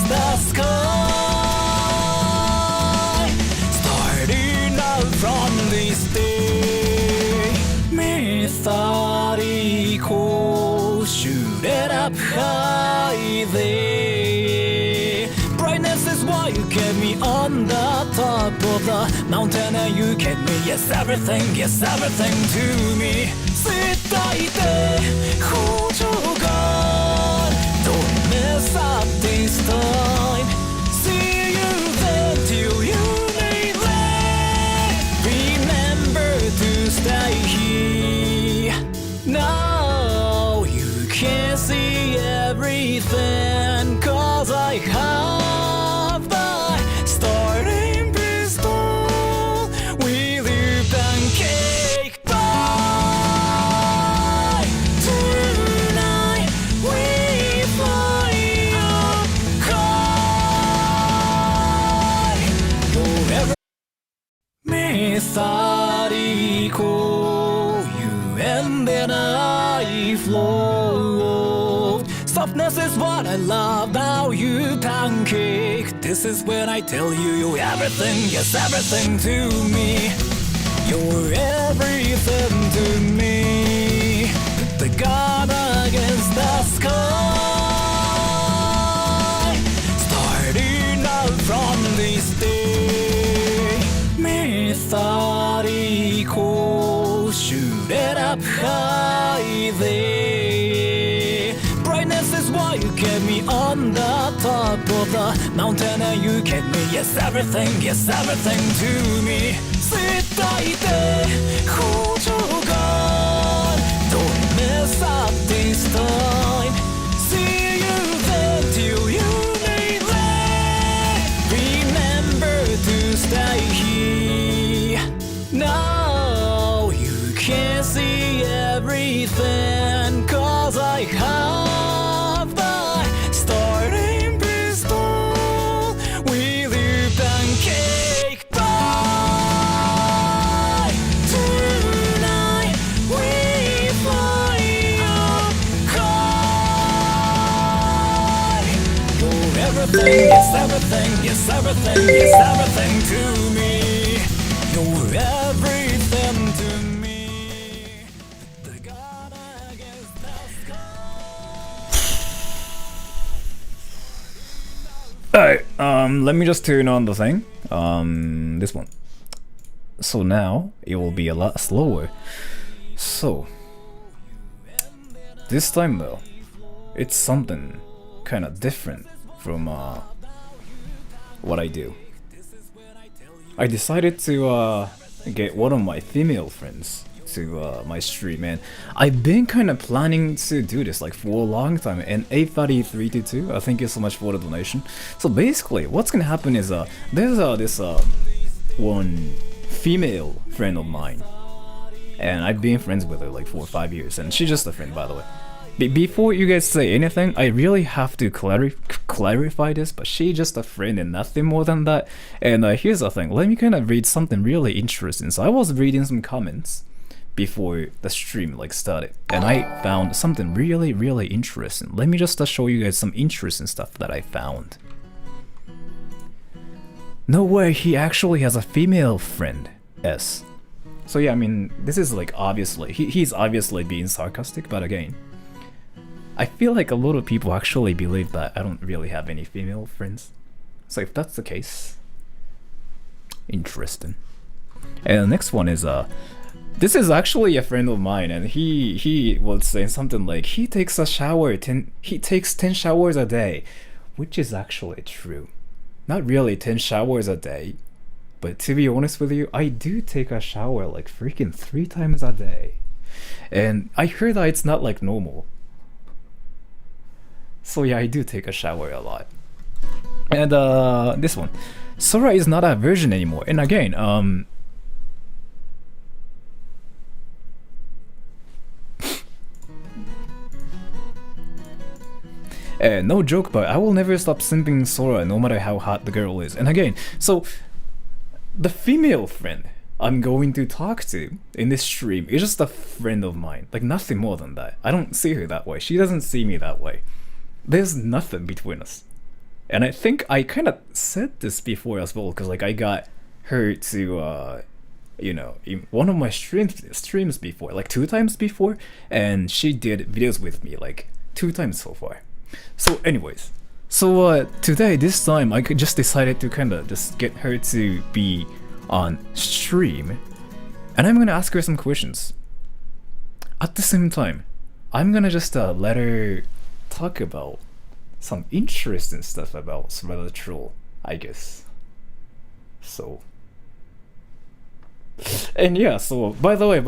against the sky. Starting out from this day, methodical, shoot it up high there. Brightness is why you kept me on the top of the mountain, and you kept me, yes everything to me. 絶対で補助が Don't mess up this time. See you there till you need late. Remember to stay here. Now you can see everything, cause I have the starting pistol with your pancake pie. Tonight we fly up high. You're ever methodical, you and then I float. Softness is what I love about you, pancake. This is when I tell you you're everything, yes everything to me. You're everything to me. Put the gun against the sky. Starting out from this day, methodical, shoot it up high there. Brightness is why you kept me on the top of the mountain, and you kept me, yes everything to me. 絶対で補助が Don't mess up this time. See you there till you need late. Remember to stay here. Now you can see everything, cause I have the starting pistol with your pancake pie. Tonight we fly up high. You're everything, yes everything to me. You're everything to me. The God against the sky. Alright, let me just turn on the thing. This one. So now it will be a lot slower. So this time though, it's something kind of different from what I do. I decided to get one of my female friends to my stream, and I've been kind of planning to do this like for a long time. And 83322, I thank you so much for the donation. So basically what's gonna happen is there's this one female friend of mine, and I've been friends with her like 4 or 5 years, and she's just a friend, by the way. Before you guys say anything, I really have to clarify this, but she's just a friend and nothing more than that. And here's the thing, let me kind of read something really interesting. So I was reading some comments before the stream like started, and I found something really interesting. Let me just show you guys some interesting stuff that I found. No way, he actually has a female friend, S. So yeah, I mean, this is like obviously, he's obviously being sarcastic, but again, I feel like a lot of people actually believe that I don't really have any female friends. So if that's the case, interesting. And the next one is this is actually a friend of mine, and he was saying something like he takes 10 showers a day, which is actually true. Not really 10 showers a day, but to be honest with you, I do take a shower like freaking 3 times a day. And I heard that it's not like normal. So yeah, I do take a shower a lot. And this one, Sora is not a virgin anymore. And again, no joke, but I will never stop simping Sora no matter how hot the girl is. And again, so the female friend I'm going to talk to in this stream is just a friend of mine, like nothing more than that. I don't see her that way, she doesn't see me that way. There's nothing between us. And I think I kind of said this before as well, because like I got her to in one of my streams before, like 2 times before, and she did videos with me like 2 times so far. So anyways, so today, this time, I could just decided to kind of just get her to be on stream, and I'm gonna ask her some questions. At the same time, I'm gonna just let her talk about some interesting stuff about Sora Troll, I guess. So, and yeah, so by the way,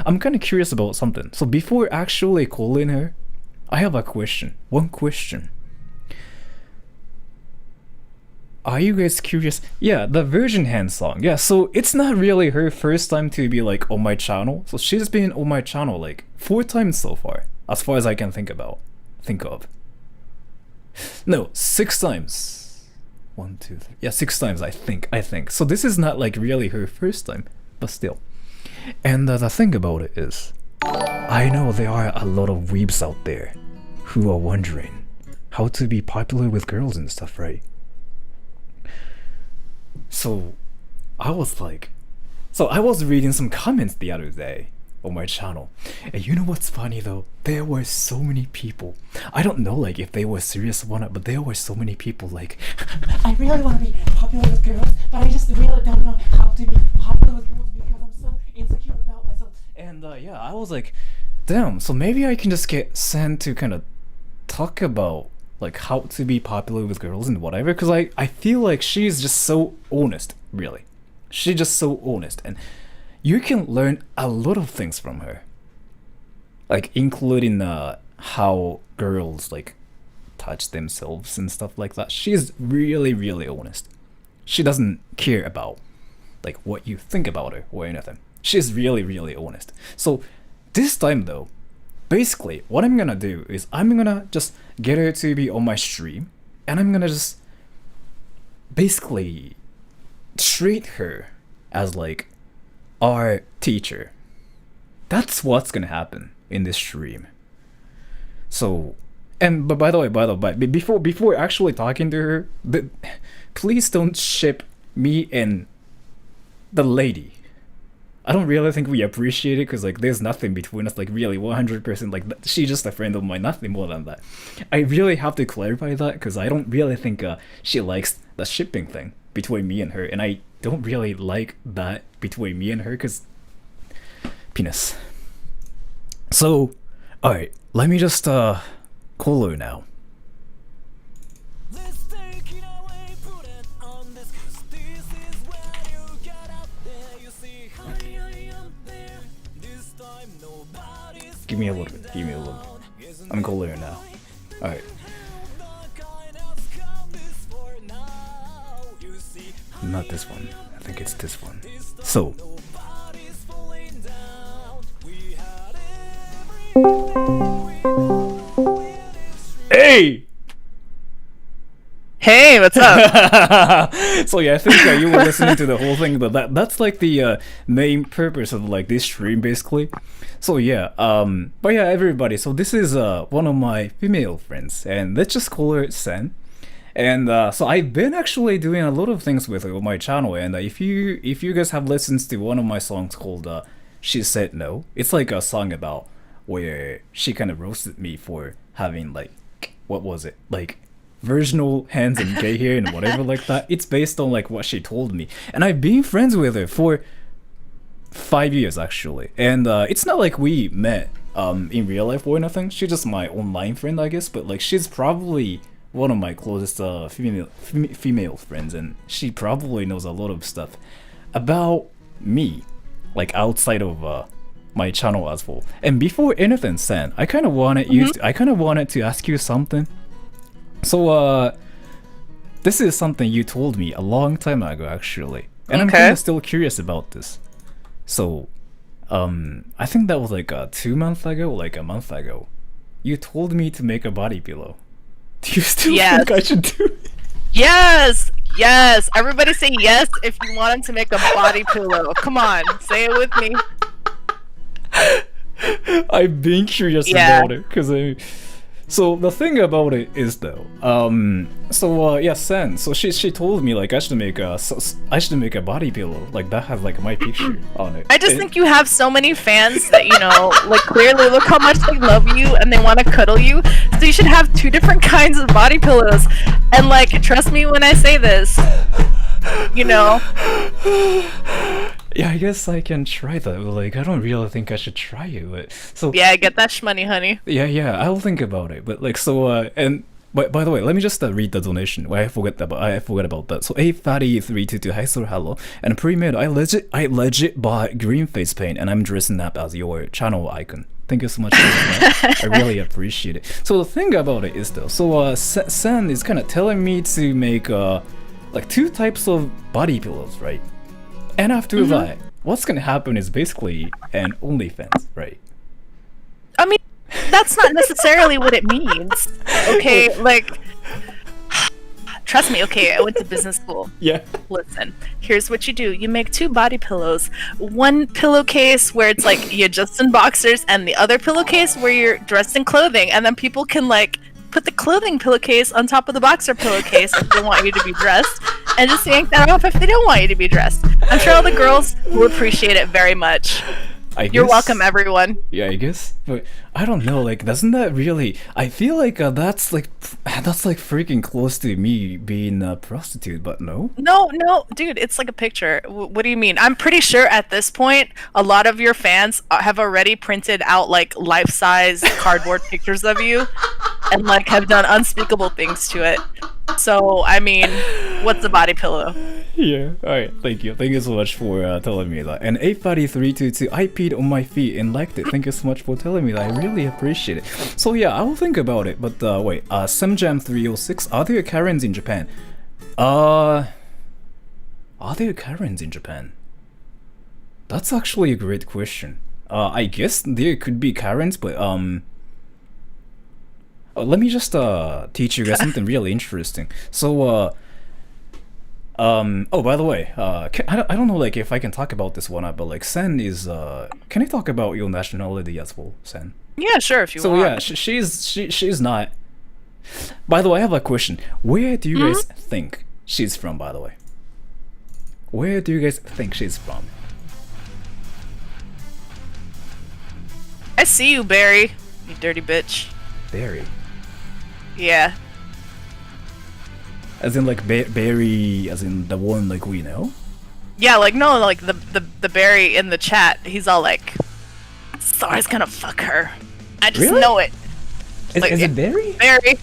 I'm kind of curious about something. So before actually calling her, I have a question. One question. Are you guys curious? Yeah, the Virgin Hand song. Yeah, so it's not really her first time to be like on my channel. So she's been on my channel like 4 times so far as I can think of. No, 6 times. 1, 2, 3. Yeah, 6 times I think. So this is not like really her first time, but still. And the thing about it is, I know there are a lot of weebs out there who are wondering how to be popular with girls and stuff, right? So I was reading some comments the other day on my channel, and you know what's funny though? There were so many people. I don't know like if they were serious or not, but there were so many people like, I really want to be popular with girls, but I just really don't know how to be popular with girls because I'm so insecure about myself. And yeah, I was like, damn, so maybe I can just get Sen to kind of talk about like how to be popular with girls and whatever, because I feel like she's just so honest, really. She's just so honest, and you can learn a lot of things from her, like including how girls like touch themselves and stuff like that. She's really, really honest. She doesn't care about like what you think about her or anything. She's really, really honest. So this time though, basically what I'm gonna do is I'm gonna just get her to be on my stream, and I'm gonna just basically treat her as like our teacher. That's what's gonna happen in this stream. So, but by the way, before actually talking to her, please don't ship me and the lady. I don't really think we appreciate it, because like there's nothing between us, like really 100%, like she's just a friend of mine, nothing more than that. I really have to clarify that, because I don't really think she likes the shipping thing between me and her, and I don't really like that between me and her, because penis. So, alright, let me just call her now. Give me a little bit. I'm calling her now. Alright. Not this one. I think it's this one. So. Hey! Hey, what's up? So yeah, I think you were listening to the whole thing, but that's like the main purpose of like this stream, basically. So yeah, but yeah, everybody. So this is one of my female friends, and let's just call her Sen. And so I've been actually doing a lot of things with her on my channel. And if you guys have listened to one of my songs called "She Said No," it's like a song about where she kind of roasted me for having like, what was it, like virginal hands and gay hair and whatever like that. It's based on like what she told me, and I've been friends with her for 5 years actually, and it's not like we met in real life or nothing. She's just my online friend, I guess, but like she's probably one of my closest female friends, and she probably knows a lot of stuff about me, like outside of my channel as well. And before anything, Sen, I kind of wanted to ask you something. So this is something you told me a long time ago actually, and I'm kind of still curious about this. So I think that was like 2 months ago, like a month ago. You told me to make a body pillow. Do you still think I should do it? Yes! Everybody say yes if you wanted to make a body pillow. Come on, say it with me. I've been curious about it, because So the thing about it is though, yeah, Sen. So she told me like I should make a body pillow like that has like my picture on it. I just think you have so many fans that, you know, like clearly look how much they love you and they want to cuddle you. So you should have 2 different kinds of body pillows. And like, trust me when I say this, you know. Yeah, I guess I can try that. But, like, I don't really think I should try it. But, so Yeah, get that shmoney, honey. yeah, I'll think about it. But like, and by the way, let me just read the donation. I forgot about that. So A32322, hi sir, hello. And pre-made, I legit bought green face paint, and I'm dressing up as your channel icon. Thank you so much. I really appreciate it. So the thing about it is though, so San is kind of telling me to make like 2 types of body pillows, right? And after that, what's gonna happen is basically an OnlyFans, right? I mean, that's not necessarily what it means. Okay, like, trust me, okay, I went to business school. Yeah. Listen, here's what you do. You make 2 body pillows. 1 pillowcase where it's like you're just in boxers, and the other pillowcase where you're dressed in clothing, and then people can like put the clothing pillowcase on top of the boxer pillowcase if they want you to be dressed, and just yank that off if they don't want you to be dressed. I'm sure all the girls will appreciate it very much. You're welcome, everyone. Yeah, I guess, but I don't know. Like, doesn't that really? I feel like that's like freaking close to me being a prostitute, but no. No, dude, it's like a picture. What do you mean? I'm pretty sure at this point, a lot of your fans have already printed out like life-size cardboard pictures of you, and like have done unspeakable things to it. So, I mean, what's a body pillow? Yeah, alright, thank you so much for telling me that. And 85322, I peed on my feet and liked it. Thank you so much for telling me that. I really appreciate it. So yeah, I will think about it. But wait, Semjam306, are there Karens in Japan? Are there Karens in Japan? That's actually a great question. I guess there could be Karens, but let me just teach you guys something really interesting. So oh, by the way, I don't know like if I can talk about this one, but like Sen is can I talk about your nationality as well, Sen? Yeah, sure, if you want. So yeah, she's not. By the way, I have a question. Where do you guys think she's from, by the way? Where do you guys think she's from? I see you, Barry. You dirty bitch. Barry. Yeah. As in like Barry, as in the one like we know? Yeah, like no, like the Barry in the chat. He's all like, Sora's gonna fuck her. I just know it. Is it Barry? Barry.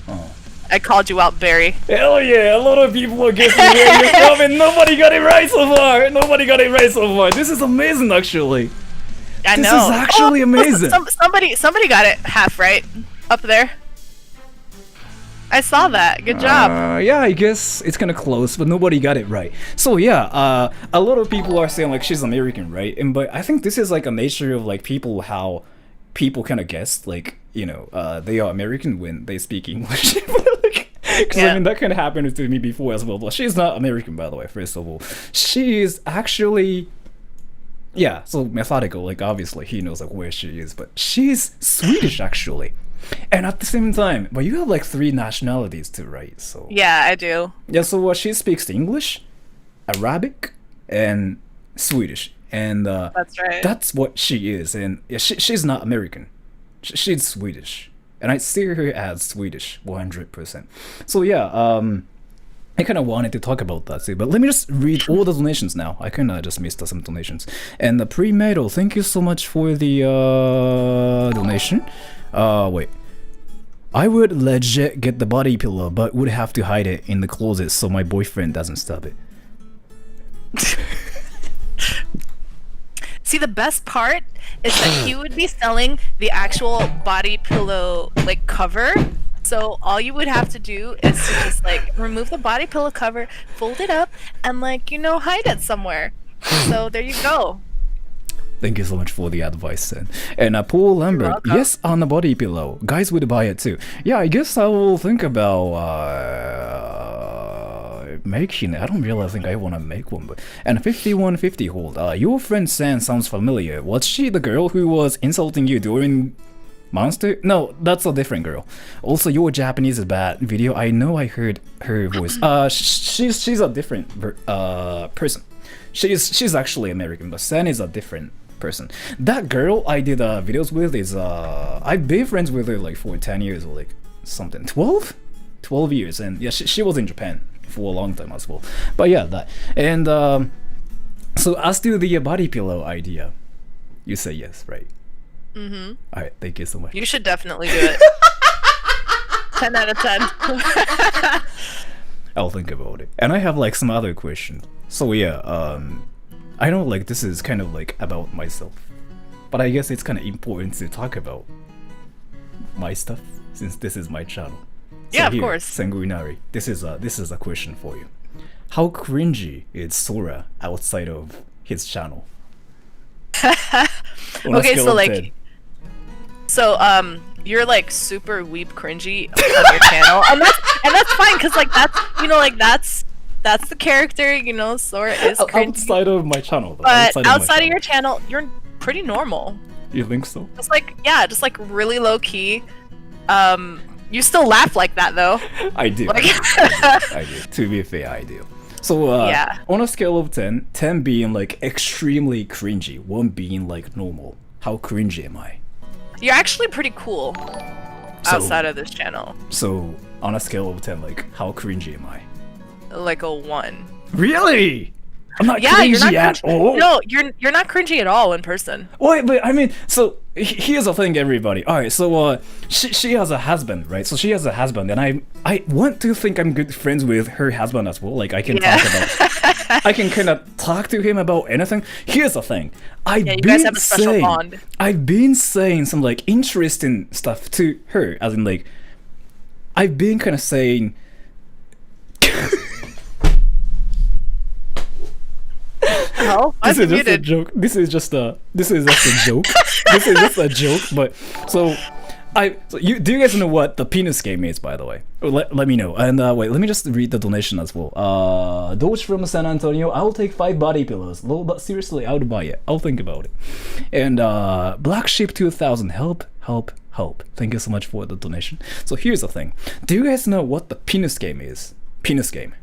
Oh. I called you out, Barry. Hell yeah, a lot of people are guessing where you're from and nobody got it right so far. This is amazing actually. I know. This is actually amazing. Somebody got it half right up there. I saw that. Good job. Yeah, I guess it's kind of close, but nobody got it right. So yeah, a lot of people are saying like she's American, right? But I think this is like a nature of like how people kind of guess like, you know, they are American when they speak English. Because I mean that kind of happened to me before as well. But she's not American, by the way. First of all, she is actually. Yeah, so methodical, like obviously he knows like where she is, but she's Swedish actually. And at the same time, but you have like 3 nationalities too, right? So yeah, I do. Yeah, so she speaks English, Arabic, and Swedish, and that's right. That's what she is, and yeah, she's not American, she's Swedish, and I see her as Swedish 100%. So yeah, I kind of wanted to talk about that too, but let me just read all the donations now. I kind of just missed some donations. And the pre-metal, thank you so much for the donation. Wait. I would legit get the body pillow, but would have to hide it in the closet so my boyfriend doesn't stop it. See, the best part is that he would be selling the actual body pillow like cover. So all you would have to do is to just like remove the body pillow cover, fold it up, and like, you know, hide it somewhere. So there you go. Thank you so much for the advice, then. And Paul Lambert, yes, on the body pillow. Guys would buy it too. Yeah, I guess I will think about making it. I don't really think I want to make one. But and 5150 hold. Your friend San sounds familiar. Was she the girl who was insulting you during Monster? No, that's a different girl. Also, your Japanese is bad video. I know I heard her voice. She's a different person. She's actually American, but Sen is a different person. That girl I did videos with is I've been friends with her like for 10 years or like something. 12 years, and yeah, she was in Japan for a long time as well. But yeah, that. And so as to the body pillow idea, you say yes, right? Mm-hmm. All right, thank you so much. You should definitely do it. 10 out of 10. I'll think about it. And I have like some other questions. So yeah, I know like this is kind of like about myself, but I guess it's kind of important to talk about my stuff since this is my channel. Yeah, so of course. Sanguinari, this is a question for you. How cringy is Sora outside of his channel? Okay, so like, 10. so you're like super weep cringy on your channel, and that's fine, cause like that's the character, Sora is cringy. Outside of my channel, though. But outside of your channel, you're pretty normal. You think so? Just like really low key. You still laugh like that though. I do. Like I do. To be fair, I do. So yeah. On a scale of 10, 10 being like extremely cringy, 1 being like normal, how cringy am I? You're actually pretty cool outside of this channel. So on a scale of 10, like how cringy am I? Like a 1. Really? I'm not Yeah, you're cringy not at all. No, you're not cringy at all in person. Wait, but I mean, so here's the thing, everybody. All right, so she has a husband, right? So she has a husband, and I want to think I'm good friends with her husband as well. Like I can talk about, I can kind of talk to him about anything. Here's the thing, You guys have a special bond. I've been saying some like interesting stuff to her, as in like, I've been kind of saying. Oh, This is just a joke. This is just a joke. This is just a joke. But so do you guys know what the penis game is, by the way? Let me know. And wait, let me just read the donation as well. Doge from San Antonio. I'll take 5 body pillows. Low, but seriously, I would buy it. I'll think about it. And Black Sheep 2000. Help. Thank you so much for the donation. So here's the thing. Do you guys know what the penis game is? Penis game.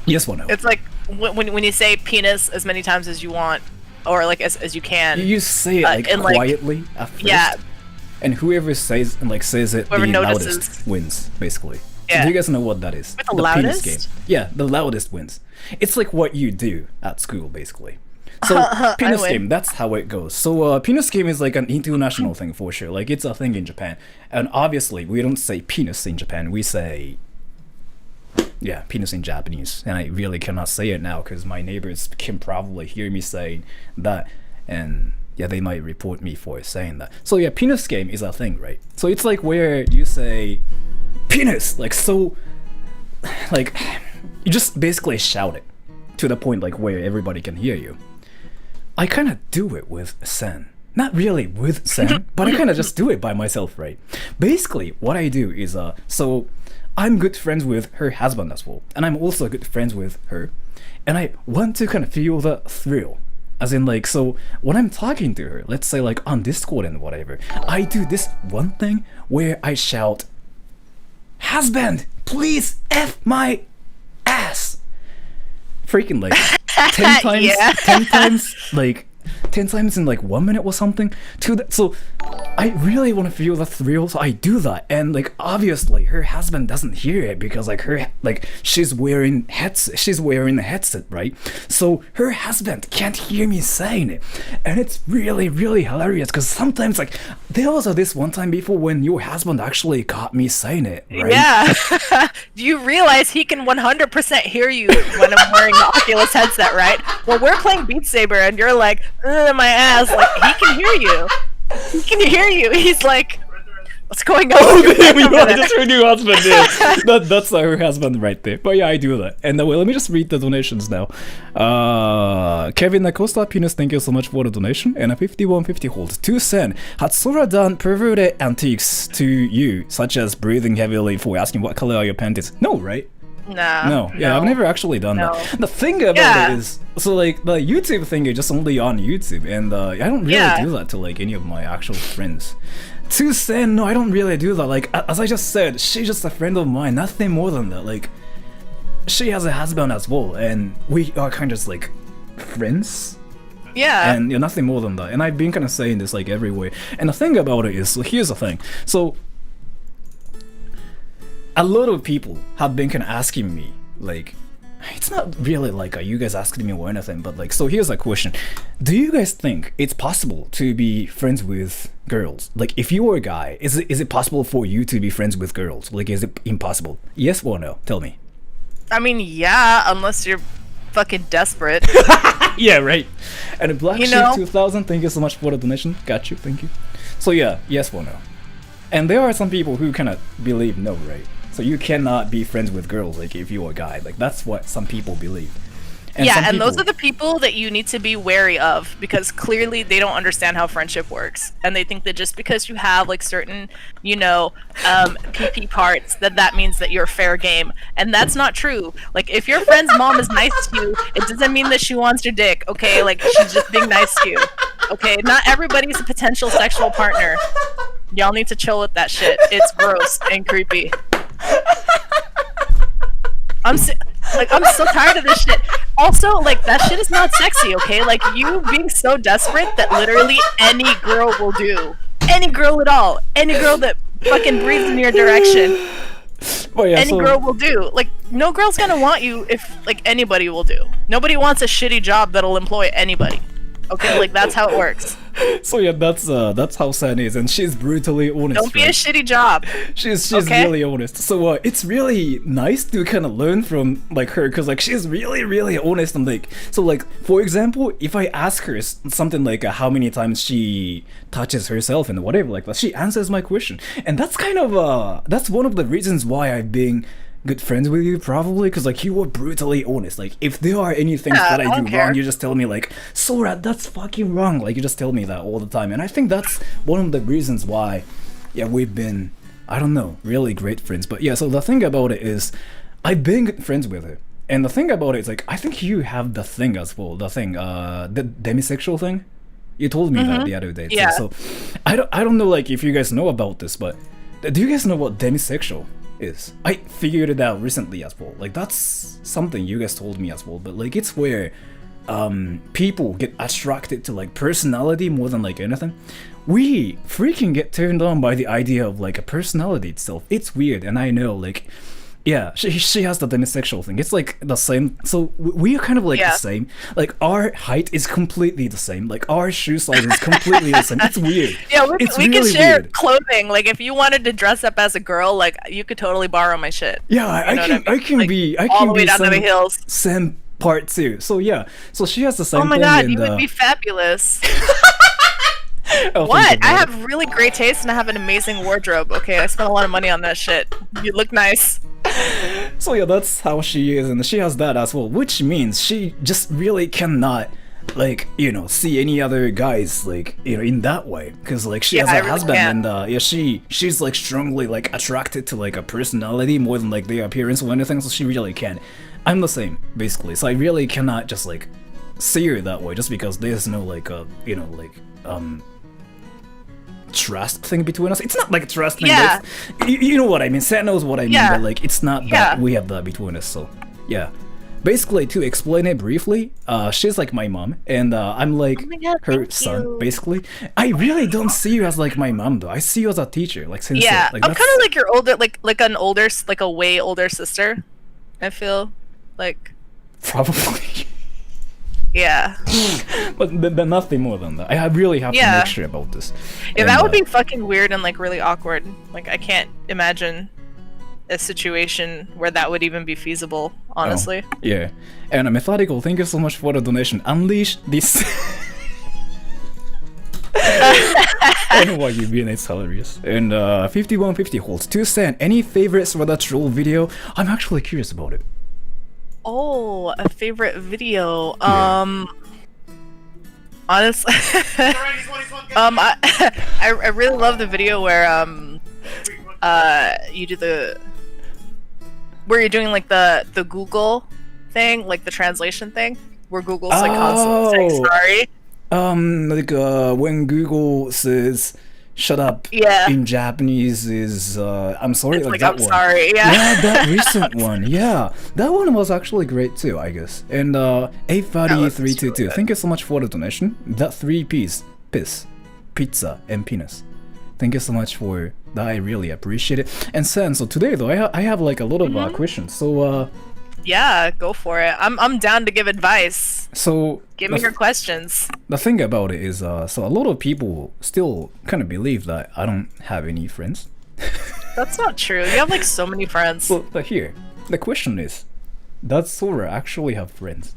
Yes or no? It's like when you say penis as many times as you want, or like as you can. You say it like quietly at first. Yeah. And whoever says it Whoever the notices. loudest wins, basically. Yeah. So do you guys know what that is? The loudest? Penis game. Yeah, the loudest wins. It's like what you do at school, basically. So penis game, that's how it goes. So penis game is like an international thing for sure. Like it's a thing in Japan. And obviously we don't say penis in Japan, we say penis in Japanese. And I really cannot say it now because my neighbors can probably hear me saying that, and yeah, they might report me for saying that. So yeah, penis game is a thing, right? So it's like where you say penis, like so, like you just basically shout it to the point like where everybody can hear you. I kind of do it with Sen. Not really with Sen, but I kind of just do it by myself, right? Basically, what I do is so I'm good friends with her husband as well, and I'm also good friends with her, and I want to kind of feel the thrill. As in like, so when I'm talking to her, let's say like on Discord and whatever, I do this one thing where I shout, "Husband, please F my ass!" Freaking like 10 times, Yeah. 10 times, like 10 times in like 1 minute or something. So I really want to feel the thrill, so I do that. And like obviously her husband doesn't hear it because she's wearing a headset, right? So her husband can't hear me saying it, and it's really hilarious because sometimes like there was this one time before when your husband actually caught me saying it, right? Yeah. Do you realize he can 100% hear you when I'm wearing the Oculus headset, right? Well, we're playing Beat Saber and you're like, my ass. Like, he can hear you. He can hear you. He's like, what's going on? Oh, damn, I just heard your husband there. That's her husband right there. But yeah, I do that. And well, let me just read the donations now. Kevin Acosta, penis, thank you so much for the donation. And a 5150 hold. 2 Sen. Had Sora done perverted antiques to you, such as breathing heavily for asking what color are your panties? No, right? Nah. No, yeah, I've never actually done No. that. The thing about it is, so like the YouTube thing is just only on YouTube, and I don't really do that to like any of my actual friends. To Sen, no, I don't really do that. Like as I just said, she's just a friend of mine, nothing more than that. Like she has a husband as well, and we are kind of just like friends. Yeah. And nothing more than that. And I've been kind of saying this like every way. And the thing about it is, so here's the thing. So a lot of people have been kind of asking me, like, it's not really like you guys asking me or anything, but like, so here's a question. Do you guys think it's possible to be friends with girls? Like, if you were a guy, is it possible for you to be friends with girls? Like, is it impossible? Yes or no? Tell me. I mean, yeah, unless you're fucking desperate. Yeah, right. And Black You Sheep know? 2000, thank you so much for the donation. Got you, thank you. So yeah, yes or no? And there are some people who kind of believe no, right? So you cannot be friends with girls, like if you're a guy. Like that's what some people believe. And some And those people- are the people that you need to be wary of, because clearly they don't understand how friendship works, and they think that just because you have like certain, PP parts, that means that you're fair game, and that's not true. Like if your friend's mom is nice to you, it doesn't mean that she wants your dick. Okay, like she's just being nice to you. Okay, not everybody's a potential sexual partner. Y'all need to chill with that shit. It's gross and creepy. I'm so tired of this shit. Also, like, that shit is not sexy, okay? Like, you being so desperate that literally any girl will do. Any girl at all. Any girl that fucking breathes in your direction. Oh, yeah, Any girl will do. Like, no girl's gonna want you if, like, anybody will do. Nobody wants a shitty job that'll employ anybody. Okay, like, that's how it works. So yeah, that's how San is, and she's brutally honest. Don't be a right? shitty job. She's okay? really honest. So it's really nice to kind of learn from like her, because like she's really honest, and like, so like for example, if I ask her something like how many times she touches herself and whatever like that, she answers my question, and that's kind of that's one of the reasons why I've been good friends with you, probably, because like you were brutally honest. Like if there are any things that I do wrong, you just tell me like, Sora, that's fucking wrong. Like you just tell me that all the time, and I think that's one of the reasons why, yeah, we've been, I don't know, really great friends. But yeah, so the thing about it is, I've been good friends with her, and the thing about it is like, I think you have the thing as well, the demisexual thing. You told me that the other day. Yeah. So I don't know like if you guys know about this, but do you guys know what demisexual is? I figured it out recently as well. Like that's something you guys told me as well, but like it's where people get attracted to like personality more than like anything. We freaking get turned on by the idea of like a personality itself. It's weird, and I know like, yeah, she has the demisexual thing. It's like the same. So we are kind of like the same. Like our height is completely the same. Like our shoe size is completely the same. It's weird. Yeah, we It's can really share weird. clothing. Like if you wanted to dress up as a girl, like you could totally borrow my shit. Yeah, I can Like, be all the way down to the hills. Same part too. So yeah, so she has the same. Oh my thing, god, and, you would be fabulous. oh, What? thank you, I bro. have really great taste and I have an amazing wardrobe. Okay, I spent a lot of money on that shit. You look nice. So yeah, that's how she is, and she has that as well, which means she just really cannot, like, you know, see any other guys, like, you know, in that way, because like she has I a really husband, can. and yeah, she's like strongly like attracted to like a personality more than like their appearance or anything, so she really can. I'm the same basically, so I really cannot just like see her that way just because there's no like you know, like trust thing between us. It's not like a trust thing, Yeah. but you know what I mean. Sam knows what I mean, Yeah. but like it's not that Yeah. we have that between us. So yeah, basically to explain it briefly, she's like my mom, and I'm like Oh my God, her thank son. you. Basically, I really don't see you as like my mom though. I see you as a teacher, like sensei. Yeah, like, I'm that's- kind of like your older, like a way older sister. I feel like, probably, yeah. but nothing more than that. I really have to Yeah. make sure about this. Yeah, And, that would be fucking weird and like really awkward. Like I can't imagine a situation where that would even be feasible, honestly. Yeah, and Methodical, thank you so much for the donation. Unleash this. I know why you've been, it's hilarious. And 5150 holds 2 cents. Any favorites for that troll video? I'm actually curious about it. Oh, a favorite video. Yeah. Honestly, I really love the video where you do the where you're doing like the Google thing, like the translation thing, where Google's like constantly saying sorry. Like when Google says "shut up" Yeah. in Japanese is "I'm sorry." It's Like like, that I'm one. sorry. Yeah. Yeah, that recent one. Yeah, that one was actually great too, I guess. And 830-322. Thank you so much for the donation. That 3-piece pizza and penis. Thank you so much for that. I really appreciate it. And Sen, so today though, I have like a lot of questions. So yeah, go for it. I'm down to give advice. so Give me your questions. the thing about it is, so a lot of people still kind of believe that I don't have any friends. That's not true. You have like so many friends. Well, but here, the question is, does Sora actually have friends?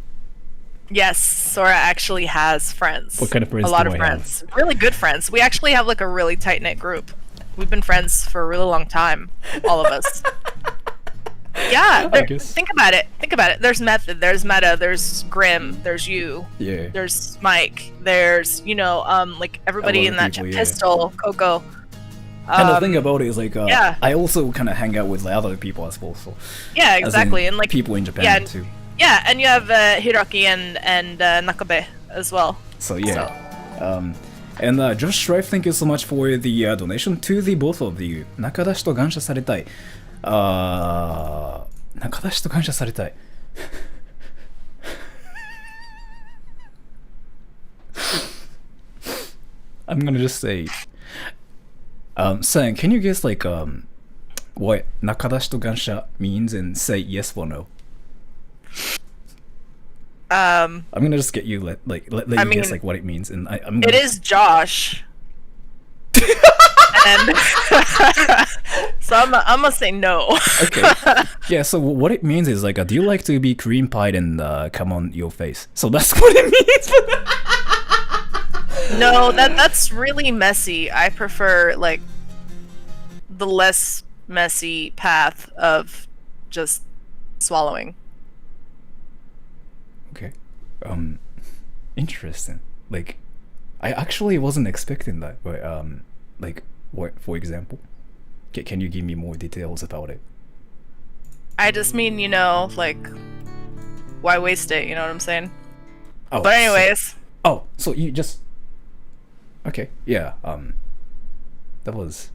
Yes, Sora actually has friends. What kind of friends A lot do of I friends. Really good friends. We actually have like a really tight-knit group. We've been friends for a really long time, all of us. Yeah, think about it. Think about it. There's Method, there's Meta, there's Grim, there's you. Yeah. There's Mike. There's, like everybody in that people, yeah. Pistol, Coco. And the thing about it is like, yeah. I also kind of hang out with other people as well. So Yeah, as in exactly. And like people in Japan yeah, too. Yeah, and you have Hiroki and Nakabe as well. So yeah. And Josh Strife, thank you so much for the donation to the both of you. 中出しと感謝されたい。中出しと感謝されたい。I'm gonna just say, San, can you guess like what 中出しと感謝 means and say yes or no? I'm gonna just get you let you guess like what it means, and I'm gonna... It is Josh. And so I'm gonna say no. Okay. Yeah. So what it means is like, do you like to be cream pied and come on your face? So that's what it means. No, that's really messy. I prefer like the less messy path of just swallowing. Okay. Interesting. Like, I actually wasn't expecting that. But like, what, for example? Can you give me more details about it? I just mean, like, why waste it? You know what I'm saying? Oh, but anyways. So you just... Okay, yeah, that was...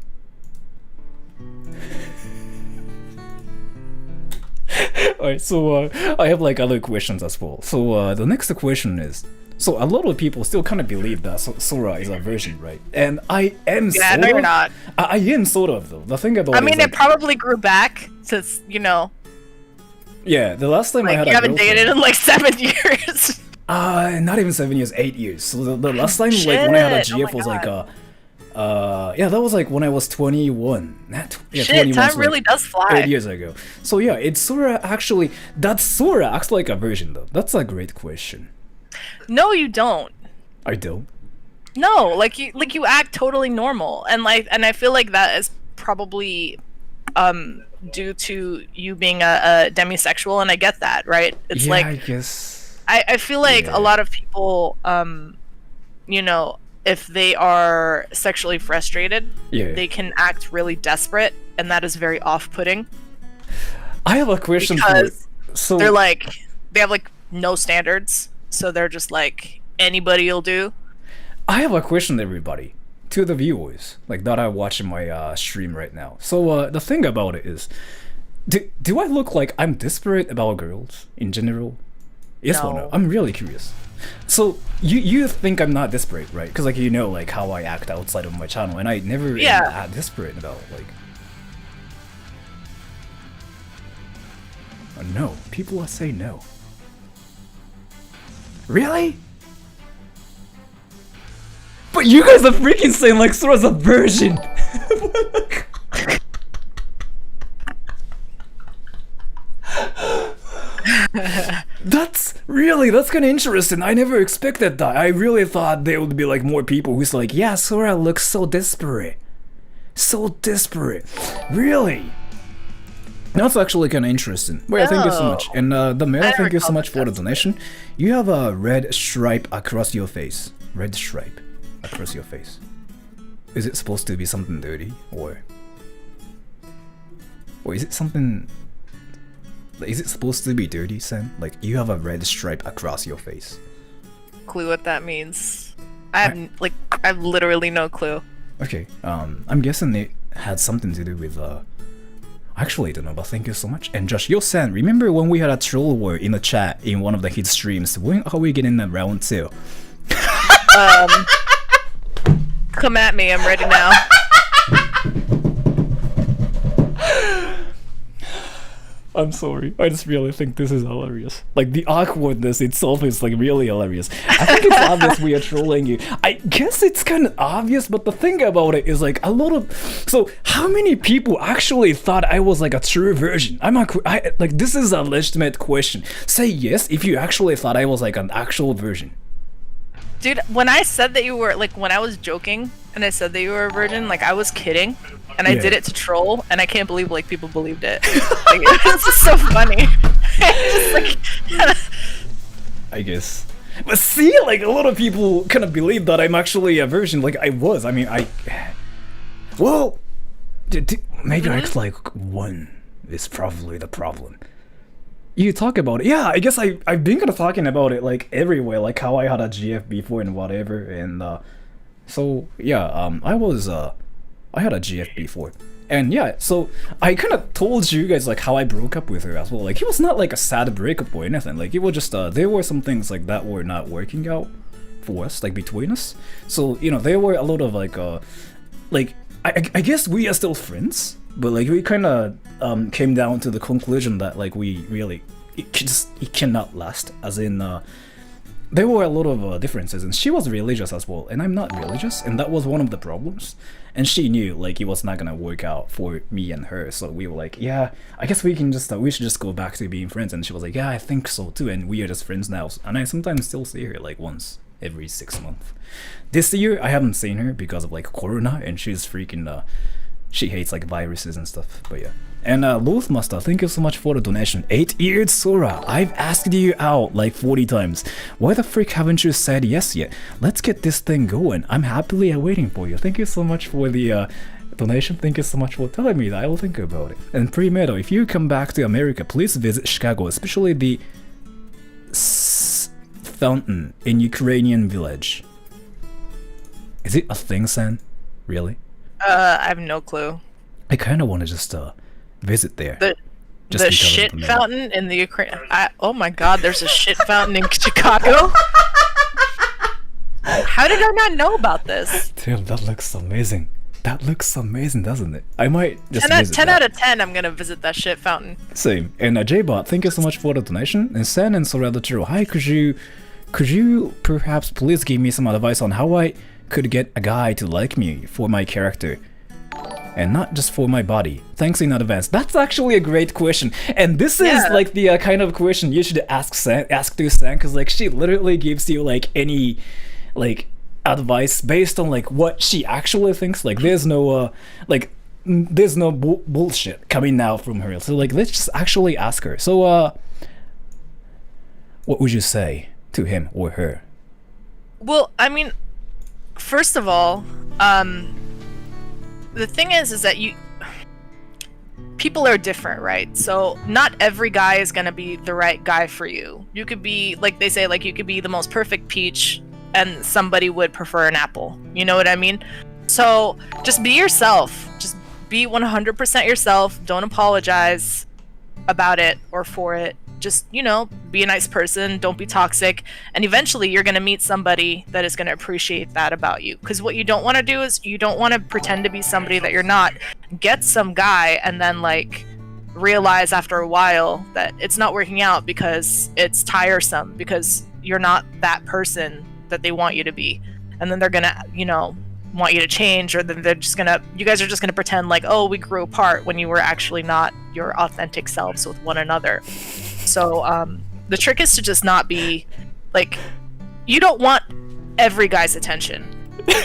Alright, so I have like other questions as well. So the next question is, so a lot of people still kind of believe that Sora is a virgin, right? And I am sort of. No, you're not. I am sort of though. The thing about I mean, it it probably grew back since, Yeah, the last time I had you haven't dated in like 7 years. Not even 7 years, 8 years. So the last time like when I had a GF was like yeah, that was like when I was 21. Shit, 21, time so, really like, does fly. 8 years ago. So yeah, it's Sora actually. That Sora acts like a virgin though. That's a great question. No, you don't. I don't. No, like you act totally normal, and I feel like that is probably due to you being a demisexual, and I get that, right? It's like, I guess. I feel like a lot of people, if they are sexually frustrated, they can act really desperate, and that is very off-putting. I have a question because so they're like, they have like no standards, so they're just like, anybody will do. I have a question, everybody, to the viewers, like that are watching my stream right now. So the thing about it is, do I look like I'm desperate about girls in general? Yes or no? I'm really curious. So you think I'm not desperate, right? Because like like how I act outside of my channel, and I never am desperate about like. No, people will say no. Really? But you guys are freaking saying like Sora's a virgin. That's kind of interesting. I never expected that. I really thought there would be like more people who's like, yeah, Sora looks so desperate. So desperate. Really? That's actually kind of interesting. Well, thank you so much. And the mail, thank you so much for the donation. You have a red stripe across your face. Red stripe across your face. Is it supposed to be something dirty, or is it something is it supposed to be dirty, Sen? Like you have a red stripe across your face. Clue what that means. I have literally no clue. Okay, I'm guessing it had something to do with actually I don't know, but thank you so much. And Josh, yo Sen, remember when we had a troll war in the chat in one of the hit streams? When are we getting that round 2? Come at me, I'm ready now. I'm sorry. I just really think this is hilarious. Like, the awkwardness itself is, like, really hilarious. I think it's obvious we are trolling you. I guess it's kind of obvious, but the thing about it is, like, a lot of... So, how many people actually thought I was, like, a true version? Like, this is a legitimate question. Say yes if you actually thought I was, like, an actual version. Dude, when I said that you were, like, when I was joking and I said that you were a virgin, like, I was kidding. And I did it to troll, and I can't believe, like, people believed it. Like, it's just so funny. Just, like... I guess. But see, like, a lot of people kind of believe that I'm actually a version. Like, I was. I mean, well, maybe I act like one is probably the problem. You talk about it. Yeah, I guess I've been kind of talking about it, like, everywhere. Like, how I had a GF before and whatever. And, so, yeah, I had a GF before. And yeah, so I kind of told you guys like how I broke up with her as well. Like it was not like a sad breakup or anything. Like it was just there were some things like that were not working out for us, like between us. So you know there were a lot of like I guess we are still friends, but like we kind of came down to the conclusion that like we really it cannot last. As in there were a lot of differences, and she was religious as well, and I'm not religious, and that was one of the problems. And she knew like it was not gonna work out for me and her, so we were like, yeah, I guess we can just we should just go back to being friends. And she was like, yeah, I think so too, and we are just friends now. And I sometimes still see her like once every 6 months. This year I haven't seen her because of like Corona, and she's freaking she hates like viruses and stuff. But yeah. And Lothmaster, thank you so much for the donation. 8-eared Sora, I've asked you out like 40 times. Why the frick haven't you said yes yet? Let's get this thing going. I'm happily awaiting for you. Thank you so much for the donation. Thank you so much for telling me that. I will think about it. And Pre-Meadow, if you come back to America, please visit Chicago, especially the fountain in Ukrainian village. Is it a thing, San? Really? I have no clue. I kind of want to just visit there. The shit fountain in the Ukraine. Oh my god, there's a shit fountain in Chicago? How did I not know about this? Damn, that looks amazing. That looks amazing, doesn't it? I might just visit 10 out of 10, I'm gonna visit that shit fountain. Same. And J-Bot, thank you so much for the donation. And San and Sora the True, hi, could you perhaps please give me some advice on how I could get a guy to like me for my character? And not just for my body. Thanks in advance. That's actually a great question. And this is like the kind of question you should ask to San, because like she literally gives you like any like advice based on like what she actually thinks. Like there's no bullshit coming out from her. So like let's just actually ask her. So what would you say to him or her? Well, I mean, first of all, the thing is that people are different, right? So not every guy is gonna be the right guy for you. You could be, like they say, like you could be the most perfect peach and somebody would prefer an apple. You know what I mean? So just be yourself. Just be 100% yourself. Don't apologize about it or for it. Just, you know, be a nice person, don't be toxic, and eventually you're going to meet somebody that is going to appreciate that about you. Because what you don't want to do is you don't want to pretend to be somebody that you're not. Get some guy and then like realize after a while that it's not working out because it's tiresome, because you're not that person that they want you to be. And then they're going to, you know, want you to change, or then they're just gonna, you guys are just gonna pretend like, oh, we grew apart, when you were actually not your authentic selves with one another. So the trick is to just not be like, you don't want every guy's attention,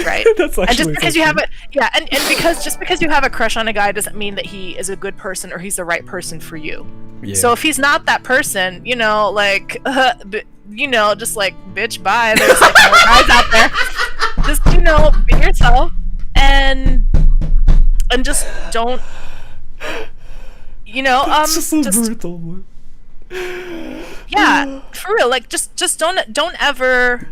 right? That's actually, and just because you have a and because just because you have a crush on a guy doesn't mean that he is a good person or he's the right person for you. Yeah. So if he's not that person, you know, like you know, just like, bitch, bye. There's like more guys out there. Just, you know, be yourself and just don't, you know, That's just so brutal. Yeah, for real. Like, just don't ever,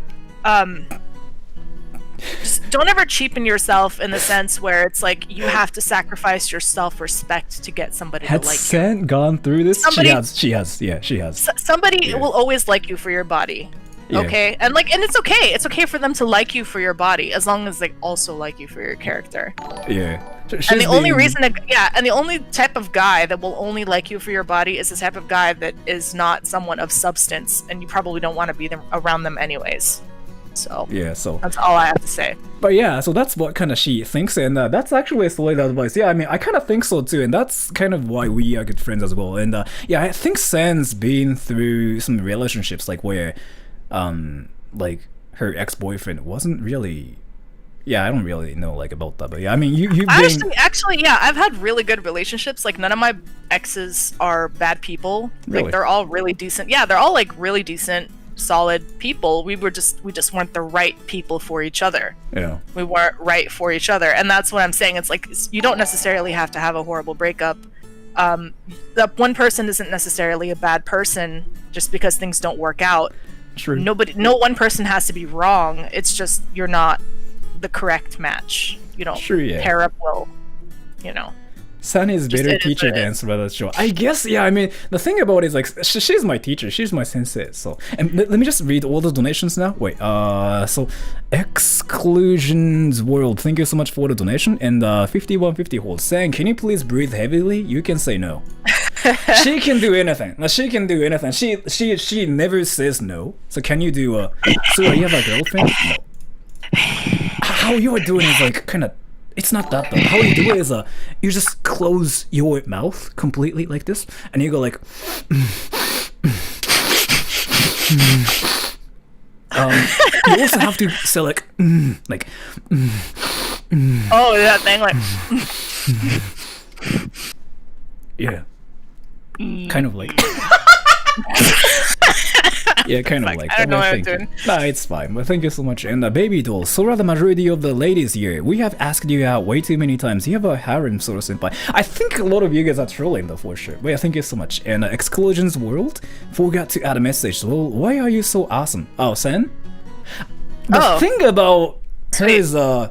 just don't ever cheapen yourself in the sense where it's like you have to sacrifice your self-respect to get somebody Had to like you. Sen gone through this? Somebody- She has. Yeah, she has. Somebody Yeah. will always like you for your body. Yeah. Okay, and it's okay. It's okay for them to like you for your body as long as they also like you for your character. Yeah. And the only reason and the only type of guy that will only like you for your body is the type of guy that is not someone of substance, and you probably don't want to be around them anyways. So Yeah, so. that's all I have to say. But yeah, so that's what kind of she thinks, and that's actually a solid advice. Yeah, I mean, I kind of think so too, and that's kind of why we are good friends as well. And yeah, I think Sen's been through some relationships like where, like her ex-boyfriend wasn't really. Yeah, I don't really know like about that, but yeah, I mean, you've been. Actually, yeah, I've had really good relationships. Like none of my exes are bad people. Really? Like they're all really decent. Yeah, they're all like really decent, solid people. We just weren't the right people for each other. Yeah. We weren't right for each other, and that's what I'm saying. It's like you don't necessarily have to have a horrible breakup. The one person isn't necessarily a bad person just because things don't work out. True. No one person has to be wrong. It's just you're not the correct match. You don't Sure, yeah. pair up well. You know. Sun is better it is teacher what it than is. Sorata show. I guess, yeah, I mean, the thing about it is, like, she's my teacher, she's my sensei, so... And let me just read all the donations now. Wait, so... Exclusions World, thank you so much for the donation. And 5150 Hold, saying, can you please breathe heavily? You can say no. She can do anything. She can do anything. She never says no. So can you do, Sora, you have a girlfriend? No. How you are doing is, like, kind of... It's not that though. How you do it is you just close your mouth completely like this, and you go like. You also have to say like. Oh, that thing like. Yeah. Kind of like. Yeah, kind of like I don't know what I'm think. doing. Nah, it's fine. But thank you so much. And baby doll, Sora, the majority of the ladies here, we have asked you out way too many times. You have a harem, Sora senpai. I think a lot of you guys are trolling though, for sure. But yeah, thank you so much. And Exclusions World forgot to add a message. Well, why are you so awesome? Oh, Sen? The thing about her is I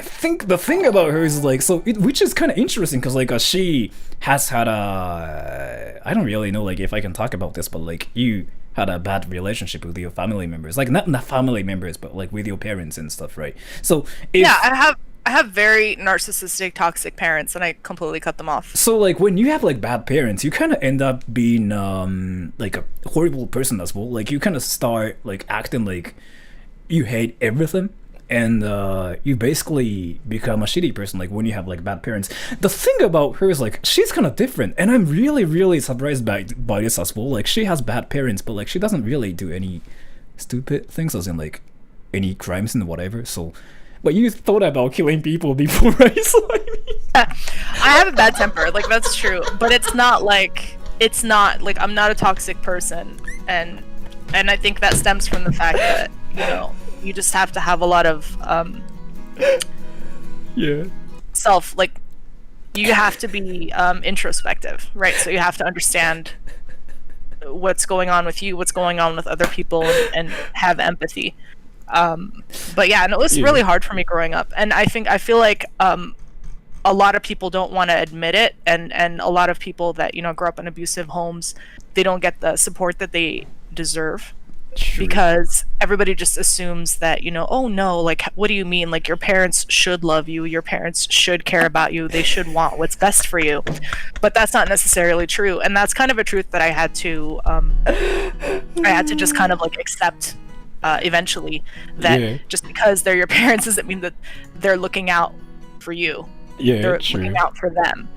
think the thing about her is like which is kind of interesting because like she has had a I don't really know like if I can talk about this, but like you had a bad relationship with your family members, like not family members, but like with your parents and stuff, right? So Yeah, I have very narcissistic, toxic parents, and I completely cut them off. So like when you have like bad parents, you kind of end up being like a horrible person as well. Like you kind of start like acting like you hate everything. And you basically become a shitty person like when you have like bad parents. The thing about her is like she's kind of different, and I'm really surprised by this as well. Like she has bad parents, but like she doesn't really do any stupid things, as in like any crimes and whatever. So, but you thought about killing people before, right? So, I mean... I have a bad temper, like that's true, but it's not like I'm not a toxic person, and I think that stems from the fact that you just have to have a lot of yeah, you have to be introspective, right? So you have to understand what's going on with you, what's going on with other people, and have empathy. But yeah, and it was really hard for me growing up, and I feel like a lot of people don't want to admit it, and a lot of people that grow up in abusive homes, they don't get the support that they deserve. True. Because everybody just assumes that oh no, like what do you mean, like your parents should love you, your parents should care about you, they should want what's best for you, but that's not necessarily true. And that's kind of a truth that I had to just kind of like accept eventually, that just because they're your parents doesn't mean that they're looking out for you. They're looking out for them.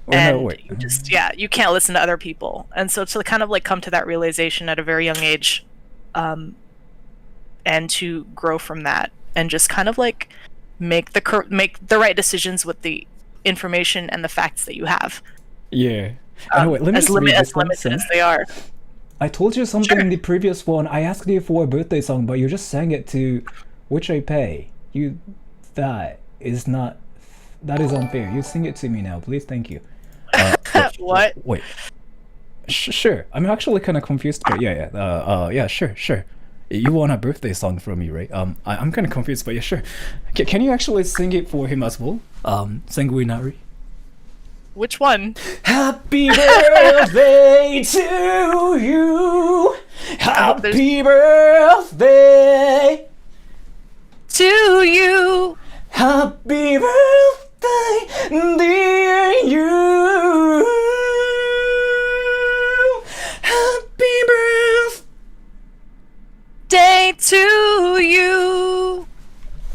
You can't listen to other people. And so to kind of like come to that realization at a very young age, and to grow from that, and just kind of like make the right decisions with the information and the facts that you have. Yeah. Anyway, let me as limited as they are. I told you something in the previous one. I asked you for a birthday song, but you just sang it to Which I Pay. That is unfair. You sing it to me now, please. Thank you. What? Wait. Sure. I'm actually kind of confused, but yeah, sure. You want a birthday song from me, right? I'm kind of confused, but yeah, sure. Can you actually sing it for him as well? Sanguinari. Which one? Happy birthday to you. Happy birthday To you. Happy birthday, dear you. Happy Day to you.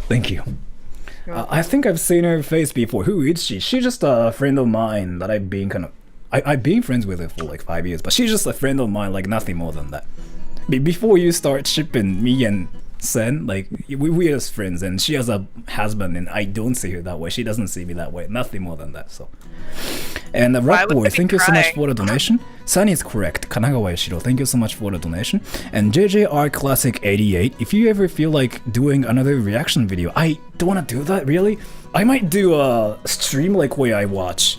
Thank you. I think I've seen her face before. Who is she? She's just a friend of mine that I've been I've been friends with her for like 5 years, but she's just a friend of mine, like nothing more than that. Before you start shipping me and Sen, like we're just friends, and she has a husband, and I don't see her that way. She doesn't see me that way. Nothing more than that. So, and Rock Boy, thank you so much for the donation. Sunny is correct. Kanagawa Yashiro, thank you so much for the donation. And JJR Classic 88, if you ever feel like doing another reaction video, I don't want to do that really. I might do a stream like where I watch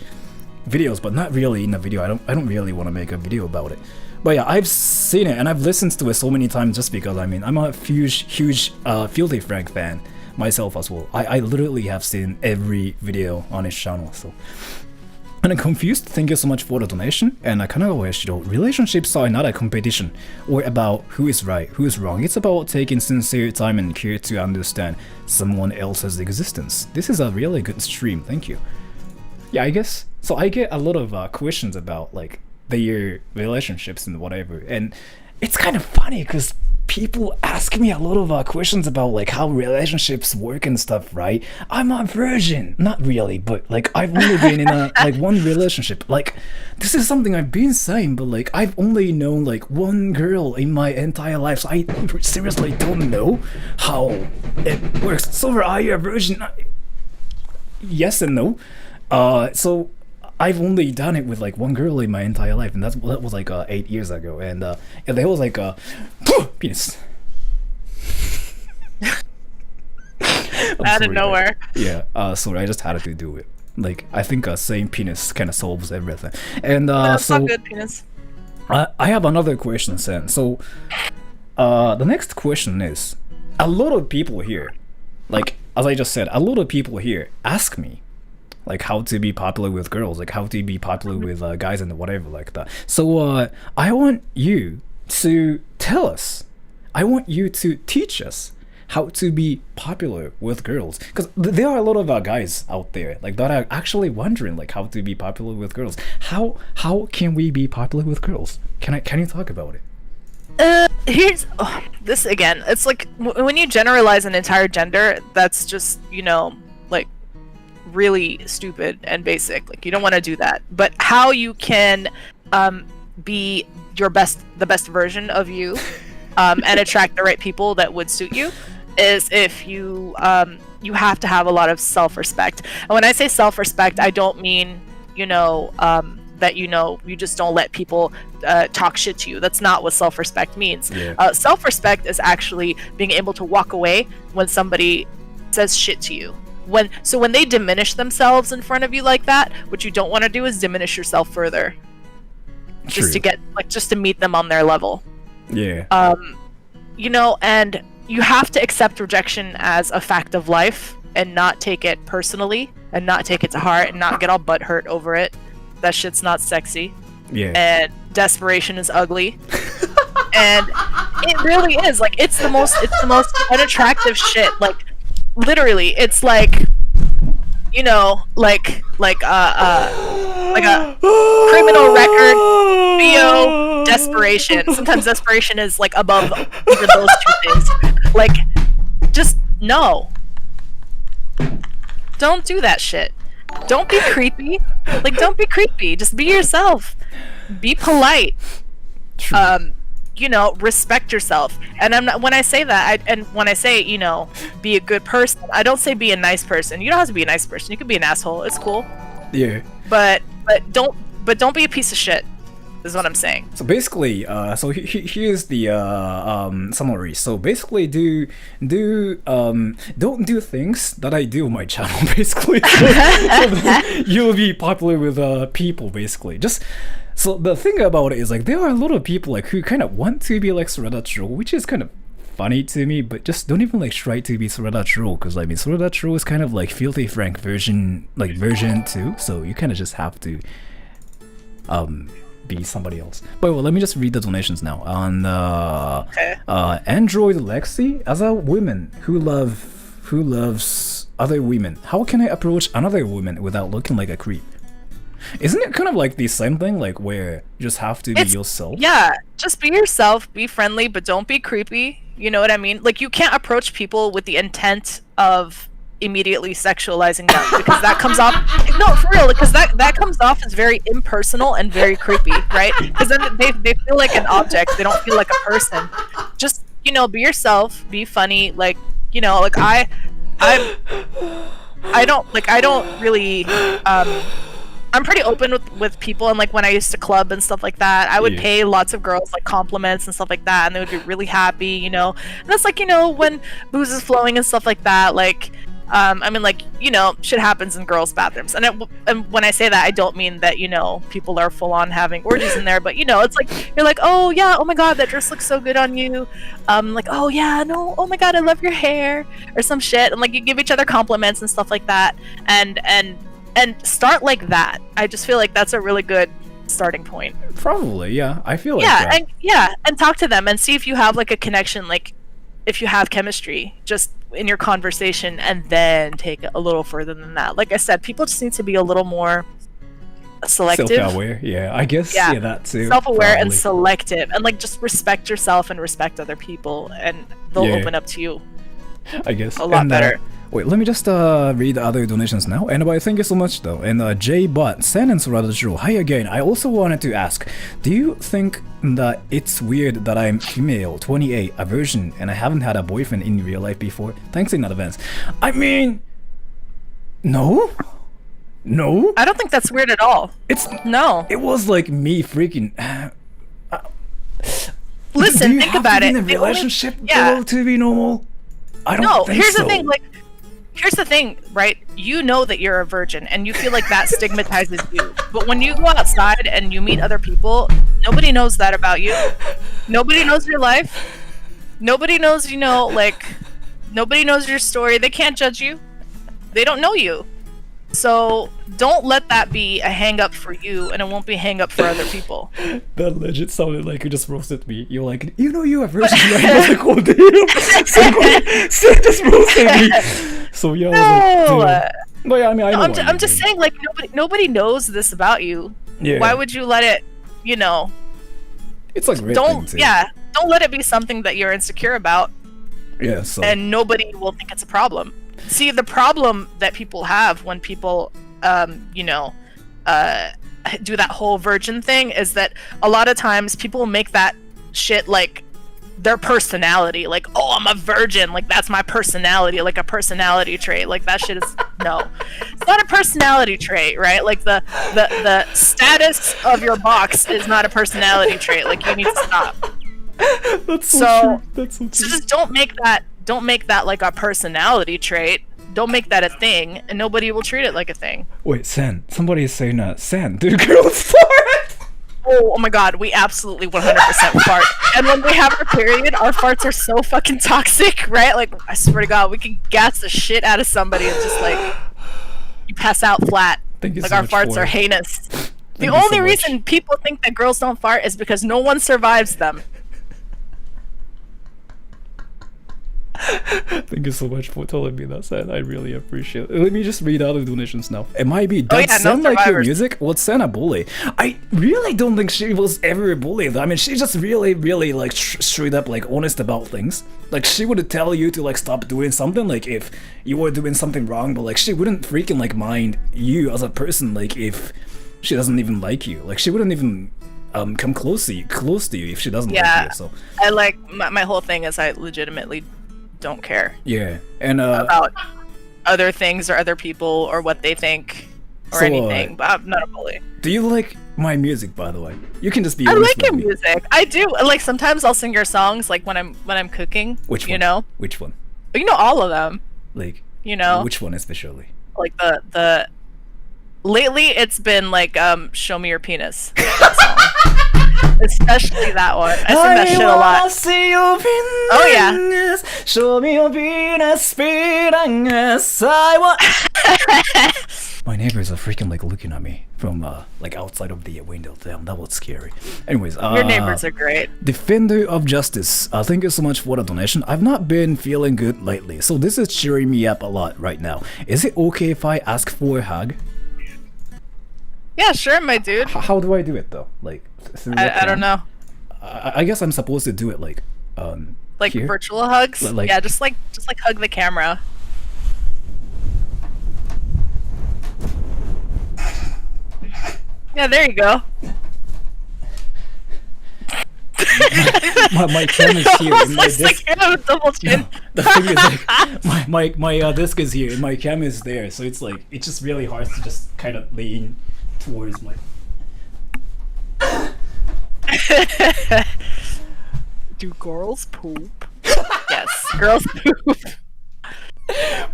videos, but not really in a video. I don't really want to make a video about it. But yeah, I've seen it and I've listened to it so many times just because, I mean, I'm a huge Filthy Frank fan myself as well. I literally have seen every video on his channel, so. And I'm confused, thank you so much for the donation. And Kanagawa Yashiro, relationships are not a competition or about who is right, who is wrong. It's about taking sincere time and care to understand someone else's existence. This is a really good stream, thank you. Yeah, I guess, so I get a lot of questions about like their relationships and whatever, and it's kind of funny because people ask me a lot of questions about like how relationships work and stuff, right? I'm a virgin, not really, but like I've only been in a like one relationship. Like this is something I've been saying, but like I've only known like one girl in my entire life, so I seriously don't know how it works. So are you a virgin? Yes and no. So I've only done it with like one girl in my entire life, and that was like 8 years ago, and that was like penis. Out of nowhere. Yeah. Sorry, I just had to do it. Like I think saying penis kind of solves everything. And That's so not good, penis. I have another question, Sam. So the next question is, a lot of people here, like as I just said, a lot of people here ask me like how to be popular with girls, like how to be popular with guys and whatever like that. So I want you to tell us, I want you to teach us how to be popular with girls, because there are a lot of guys out there like that are actually wondering like how to be popular with girls. How can we be popular with girls? Can you talk about it? Here's this again. It's like when you generalize an entire gender, that's just, you know, like really stupid and basic. Like you don't want to do that. But how you can be the best version of you and attract the right people that would suit you is if you you have to have a lot of self-respect. And when I say self-respect, I don't mean, you know, that, you know, you just don't let people talk shit to you. That's not what self-respect means. Yeah. Self-respect is actually being able to walk away when somebody says shit to you. When they diminish themselves in front of you like that, what you don't want to do is diminish yourself further. True. Just to meet them on their level. Yeah. You know, and you have to accept rejection as a fact of life and not take it personally and not take it to heart and not get all butthurt over it. That shit's not sexy. Yeah. And desperation is ugly. And it really is. Like it's the most unattractive shit. Like literally, it's like, you know, like a criminal record, bio, desperation. Sometimes desperation is like above even those two things. Like, just no. Don't do that shit. Don't be creepy. Like, don't be creepy. Just be yourself. Be polite. True. You know, respect yourself. And I'm not, when I say that, when I say, you know, be a good person, I don't say be a nice person. You don't have to be a nice person. You can be an asshole. It's cool. Yeah. But don't be a piece of shit. Is what I'm saying. So basically, so here's the summary. So basically, don't do things that I do on my channel. Basically, so you'll be popular with people. Basically, just So the thing about it is like there are a lot of people like who kind of want to be like Sorada Troll, which is kind of funny to me, but just don't even like try to be Sorada Troll, because I mean Sorada Troll is kind of like Filthy Frank version 2, so you kind of just have to be somebody else. But well, let me just read the donations now. On Android Lexi, as a woman who loves other women, how can I approach another woman without looking like a creep? Isn't it kind of like the same thing, like where you just have to be yourself? Yeah, just be yourself, be friendly, but don't be creepy. You know what I mean? Like, you can't approach people with the intent of immediately sexualizing them, because that comes off, no, for real, because that comes off as very impersonal and very creepy, right? Because then they feel like an object, they don't feel like a person. Just, you know, be yourself, be funny, like, you know, like I don't really I'm pretty open with people, and like when I used to club and stuff like that, I would pay lots of girls like compliments and stuff like that, and they would be really happy, you know. And that's like, you know, when booze is flowing and stuff like that, like I mean, like, you know, shit happens in girls' bathrooms, and when I say that, I don't mean that, you know, people are full on having orgies in there, but you know, it's like you're like, oh yeah, oh my god, that dress looks so good on you, like, oh yeah, no, oh my god, I love your hair, or some shit, and like you give each other compliments and stuff like that, and start like that. I just feel like that's a really good starting point. Probably, yeah. I feel like and talk to them and see if you have like a connection, like if you have chemistry just in your conversation, and then take it a little further than that. Like I said, people just need to be a little more selective. Self-aware, yeah. I guess, yeah, that too. Self-aware and selective, and like just respect yourself and respect other people, and they'll open up to you, I guess, a lot better. Wait, let me just read the other donations now. And thank you so much though. And J-Bot, Sen and Sorada Drew, hi again. I also wanted to ask, do you think that it's weird that I'm female, 28, a virgin, and I haven't had a boyfriend in real life before? Thanks in advance. I mean, no? No? I don't think that's weird at all. No. It was like me freaking... Listen, think about it. In a relationship to be normal? I don't think here's so. The thing, like, here's the thing, right? You know that you're a virgin, and you feel like that stigmatizes you. But when you go outside and you meet other people, nobody knows that about you. Nobody knows your life. Nobody knows, you know, like, nobody knows your story. They can't judge you. They don't know you. So don't let that be a hang-up for you, and it won't be a hang-up for other people. That legit sounded like you just roasted me. You're like, you know you are virgin, right? I was like, oh damn, so just roasted me. So yeah, I was like, but yeah, I mean, I'm just saying, like, nobody knows this about you. Yeah. Why would you let it, you know? It's like don't let it be something that you're insecure about. Yeah. So. And nobody will think it's a problem. See, the problem that people have when people, you know, do that whole virgin thing is that a lot of times people make that shit like their personality. Like, oh, I'm a virgin. Like, that's my personality. Like, a personality trait. Like, that shit is... No. It's not a personality trait, right? Like, the status of your box is not a personality trait. Like, you need to stop. That's so true. That's so true. So just don't make that like a personality trait. Don't make that a thing, and nobody will treat it like a thing. Wait, Sen. Somebody is saying Sen, do girls fart? Oh my god, we absolutely 100% fart. And when we have our period, our farts are so fucking toxic, right? Like, I swear to god, we can gas the shit out of somebody and just like, you pass out flat. Like, our farts are heinous. The only reason people think that girls don't fart is because no one survives them. Thank you so much for telling me that, Sen. I really appreciate it. Let me just read out the donations now. It might be, does Sen like your music? Was Sen a bully? I really don't think she was ever a bully. I mean, she just really, really like straight up like honest about things. Like, she would tell you to like stop doing something, like if you were doing something wrong, but like she wouldn't freaking like mind you as a person, like if she doesn't even like you. Like, she wouldn't even come close to you if she doesn't like you. So I like my whole thing is I legitimately don't care. Yeah, and about other things or other people or what they think or anything. But I'm not a bully. Do you like my music, by the way? You can just be. I like your music. I do. Like, sometimes I'll sing your songs, like when I'm cooking. Which one? You know? Which one? You know all of them. Like, you know, which one especially? Like the Lately, it's been like "Show Me Your Penis," that song. Especially that one. I sing that shit a lot. See your Oh yeah. penis, show me your penis, penis. I want. My neighbors are freaking like looking at me from like outside of the window. Damn, that was scary. Anyways, Your neighbors are great. Defender of Justice, thank you so much for the donation. I've not been feeling good lately, so this is cheering me up a lot right now. Is it okay if I ask for a hug? Yeah, sure, my dude. How do I do it though? Like, I don't know. I guess I'm supposed to do it like here? Virtual hugs. Like- yeah, just like hug the camera. Yeah, there you go. my cam is here. And my Looks like disc, you have a double chin. the thing is like my disc is here and my cam is there, so it's like it's just really hard to just kind of lean towards my. Do girls poop? Yes, girls poop.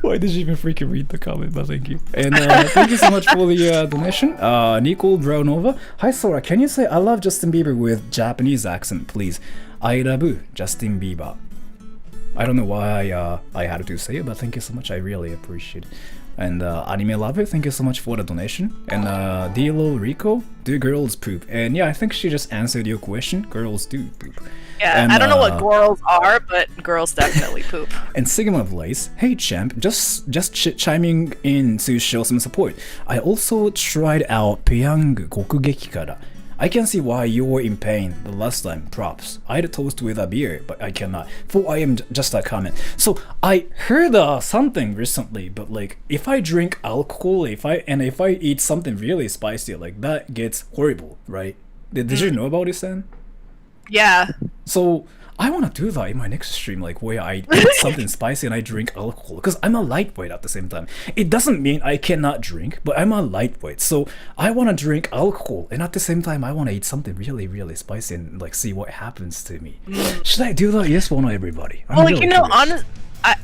Why did you even freaking read the comment? But thank you. And thank you so much for the donation. Nicole Brownova. Hi Sora, can you say I love Justin Bieber with Japanese accent, please? I love Justin Bieber. I don't know why I had to say it, but thank you so much. I really appreciate it. And Anime Lover, thank you so much for the donation. And Dilo Rico, do girls poop? And yeah, I think she just answered your question. Girls do poop. Yeah, And, I don't know what girls are, but girls definitely poop. And Sigma Blaze, hey champ, just chiming in to show some support. I also tried out Pyang Kokugeki Kara. I can see why you were in pain the last time. Props. I'd toast with a beer, but I cannot. For I am just a comment. So I heard something recently, but like if I drink alcohol, if I eat something really spicy, like that gets horrible, right? Did you know about this then? Yeah. So I want to do that in my next stream, like where I eat something spicy and I drink alcohol, because I'm a lightweight at the same time. It doesn't mean I cannot drink, but I'm a lightweight, so I want to drink alcohol and at the same time I want to eat something really, really spicy and like see what happens to me. Should I do that? Yes or no, everybody? I'm Well, really you know, curious.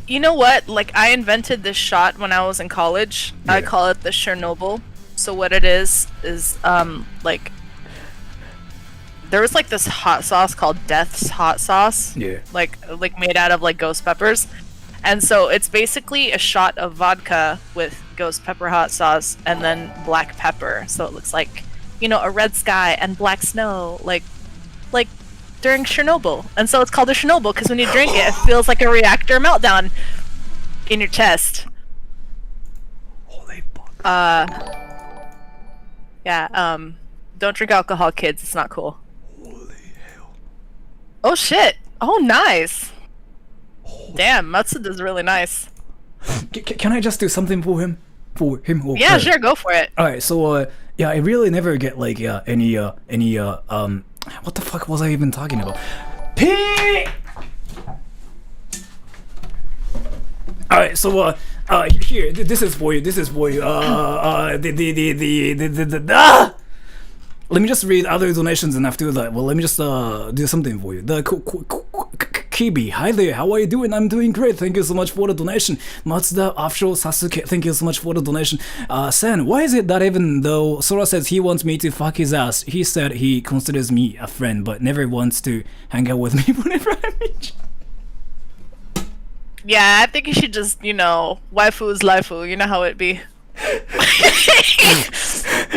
you know what? Like, I invented this shot when I was in college. I Yeah. call it the Chernobyl. So what it is like there was like this hot sauce called Death's hot sauce. Yeah. Like made out of like ghost peppers. And so it's basically a shot of vodka with ghost pepper hot sauce and then black pepper. So it looks like, you know, a red sky and black snow, like during Chernobyl. And so it's called a Chernobyl because when you drink it, it feels like a reactor meltdown in your chest. Holy fuck. Yeah, don't drink alcohol, kids. It's not cool. Holy hell. Oh shit. Oh, nice. Damn, Matsuda's really nice. Can I just do something for him? For him or Yeah, her? sure, go for it. Alright, so yeah, I really never get like any what the fuck was I even talking about? P. Alright, so here, this is for you. Let me just read other donations and after that, well, let me just do something for you. The Kibi, hi there, how are you doing? I'm doing great, thank you so much for the donation. Matsuda, Afro, Sasuke, thank you so much for the donation. Sen, why is it that even though Sora says he wants me to fuck his ass, he said he considers me a friend, but never wants to hang out with me whenever I meet you? Yeah, I think you should just, you know, waifu is laifu. You know how it be.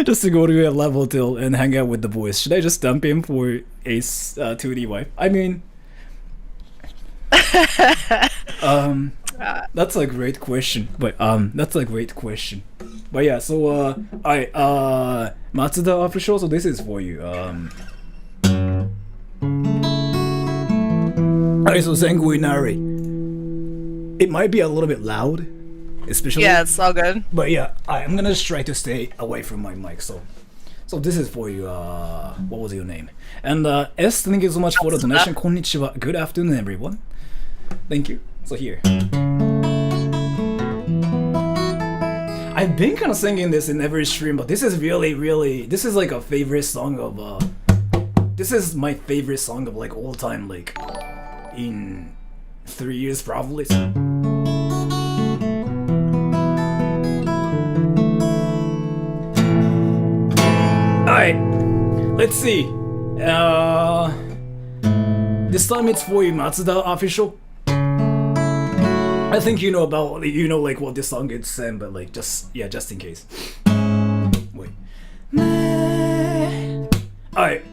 Just to go to a level till and hang out with the boys. Should I just dump him for a 2D wife? I mean, that's a great question. But But yeah, so alright, Matsuda official. So this is for you. Alright, so Sanguinari. It might be a little bit loud, especially. Yeah, it's all good. But yeah, I'm gonna just try to stay away from my mic. So this is for you. What was your name? And S, thank you so much for the donation. Konnichiwa. Good afternoon, everyone. Thank you. So here. I've been kind of singing this in every stream, but this is really, this is like a favorite song of. This is my favorite song of like all time, like in 3 years probably. let's see. This time it's for you, Matsuda official. I think you know like what this song is saying, but like just in case. Wait. Alright.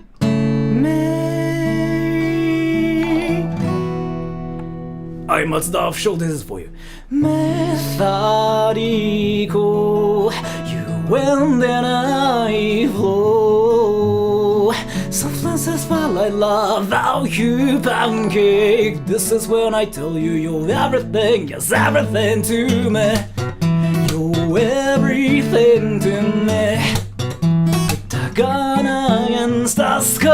Alright, Matsuda official, this is for you. Methodical, you and then I flow. Sometimes that's what I love about you, pancake. This is when I tell you you're everything, yes, everything to me. You're everything to me. Gonna against the sky,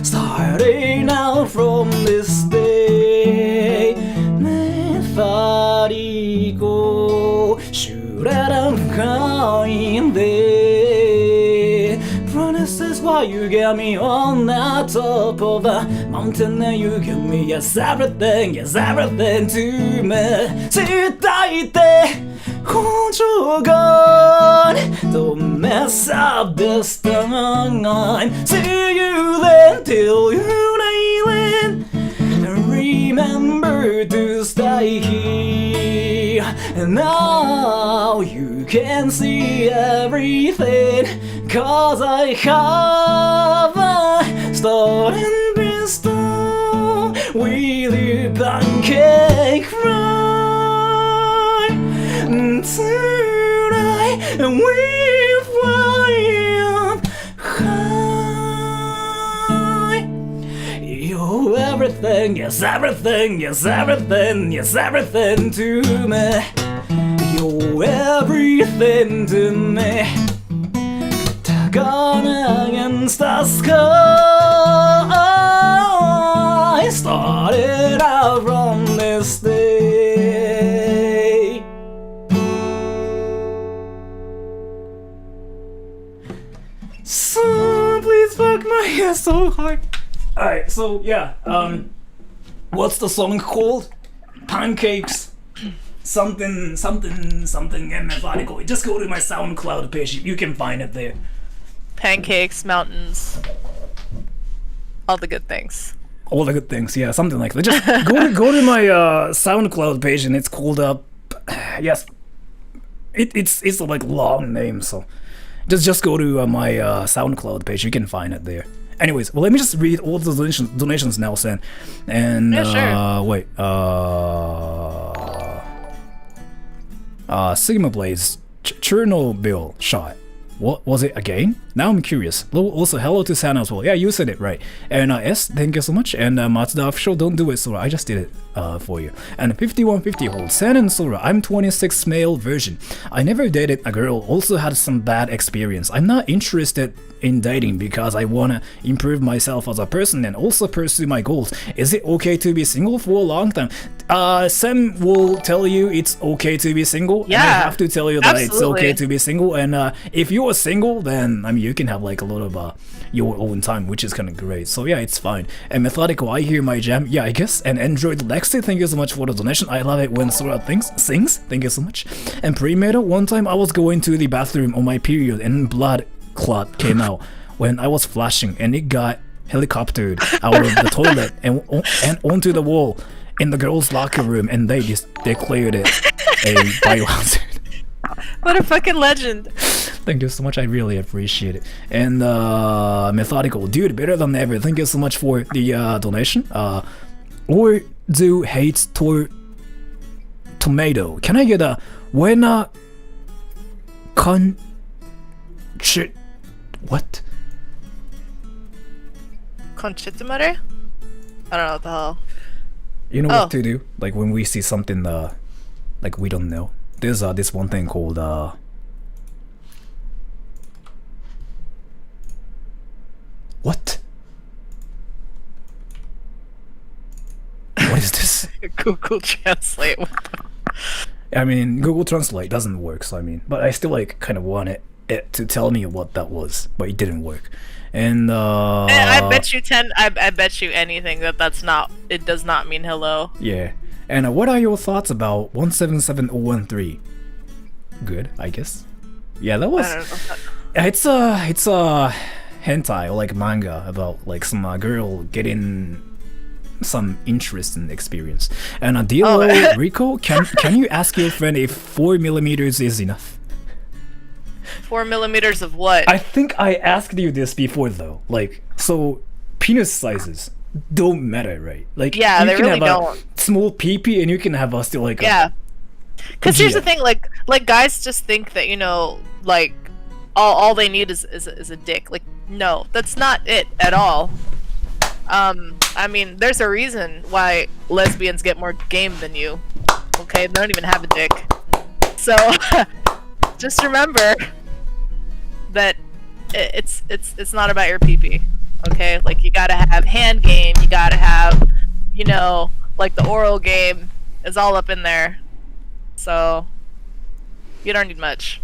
starting out from this day. Methodical, shoot at a kind day. Promise is why you get me on the top of the mountain, and you give me yes everything to me. 伝えて control gone, don't mess up this time. See you then till you nail it. Remember to stay here. And now you can see everything, 'cause I have a starting pistol with you, pancake ride. Tonight we fly up high. You're everything, yes everything, yes everything, yes everything to me. You're everything to me. Gone against the sky, started out from this day. So please fuck my hair so hard. Alright, so yeah, what's the song called? Pancakes. Something and methodical. Just go to my SoundCloud page, you can find it there. Pancakes, mountains, all the good things. All the good things, yeah, something like that. Just go to my SoundCloud page, and it's called yes, it's like long name, so just go to my SoundCloud page, you can find it there. Anyways, well, let me just read all the donations now, Sen. And yeah, sure. Wait, Sigma Blaze, Chernobyl shot. What was it again? Now I'm curious. Also, hello to Sana as well. Yeah, you said it right. And S, thank you so much. And Matsuda official, don't do it, Sora. I just did it for you. And 5150 holds Sana and Sora. I'm 26 male version. I never dated a girl. Also had some bad experience. I'm not interested in dating because I wanna improve myself as a person and also pursue my goals. Is it okay to be single for a long time? Sam will tell you it's okay to be single. Yeah, and I have to tell you that absolutely. it's okay to be single. And if you are single, then I mean you can have like a lot of your own time, which is kind of great. So yeah, it's fine. And Methodical, I hear my jam. Yeah, I guess. And Android Lexi, thank you so much for the donation. I love it when Sora sings. Thank you so much. And Pre-Metal, one time I was going to the bathroom on my period and blood clot came out when I was flashing, and it got helicoptered out of the toilet and onto the wall in the girls' locker room, and they just declared it a biohazard. What a fucking legend. Thank you so much, I really appreciate it. And Methodical, dude, better than ever. Thank you so much for the donation. Or do hates tomato. Can I get a when what? Conchitumare? I don't know what the hell. You know what to do? Like when we see something like we don't know. There's this one thing called what? What is this? Google Translate. I mean, Google Translate doesn't work, so I mean, but I still like kind of want it to tell me what that was, but it didn't work. And I bet you I bet you anything that it does not mean hello. Yeah. And what are your thoughts about 177013? Good, I guess. Yeah, that was It's a hentai or like manga about like some girl getting some interesting experience. And Adilo Rico, can you ask your friend if 4mm is enough? 4mm of what? I think I asked you this before though. Like, so penis sizes don't matter, right? Like, Yeah, you they can really have don't. a small PP and you can have a still like Yeah. Because here's the Yeah. thing, like guys just think that, you know, like all they need is a dick. Like, no, that's not it at all. I mean, there's a reason why lesbians get more game than you. Okay, they don't even have a dick. So just remember that it's not about your pee-pee. Okay, like you gotta have hand game. You gotta have, you know, like the oral game is all up in there. So you don't need much.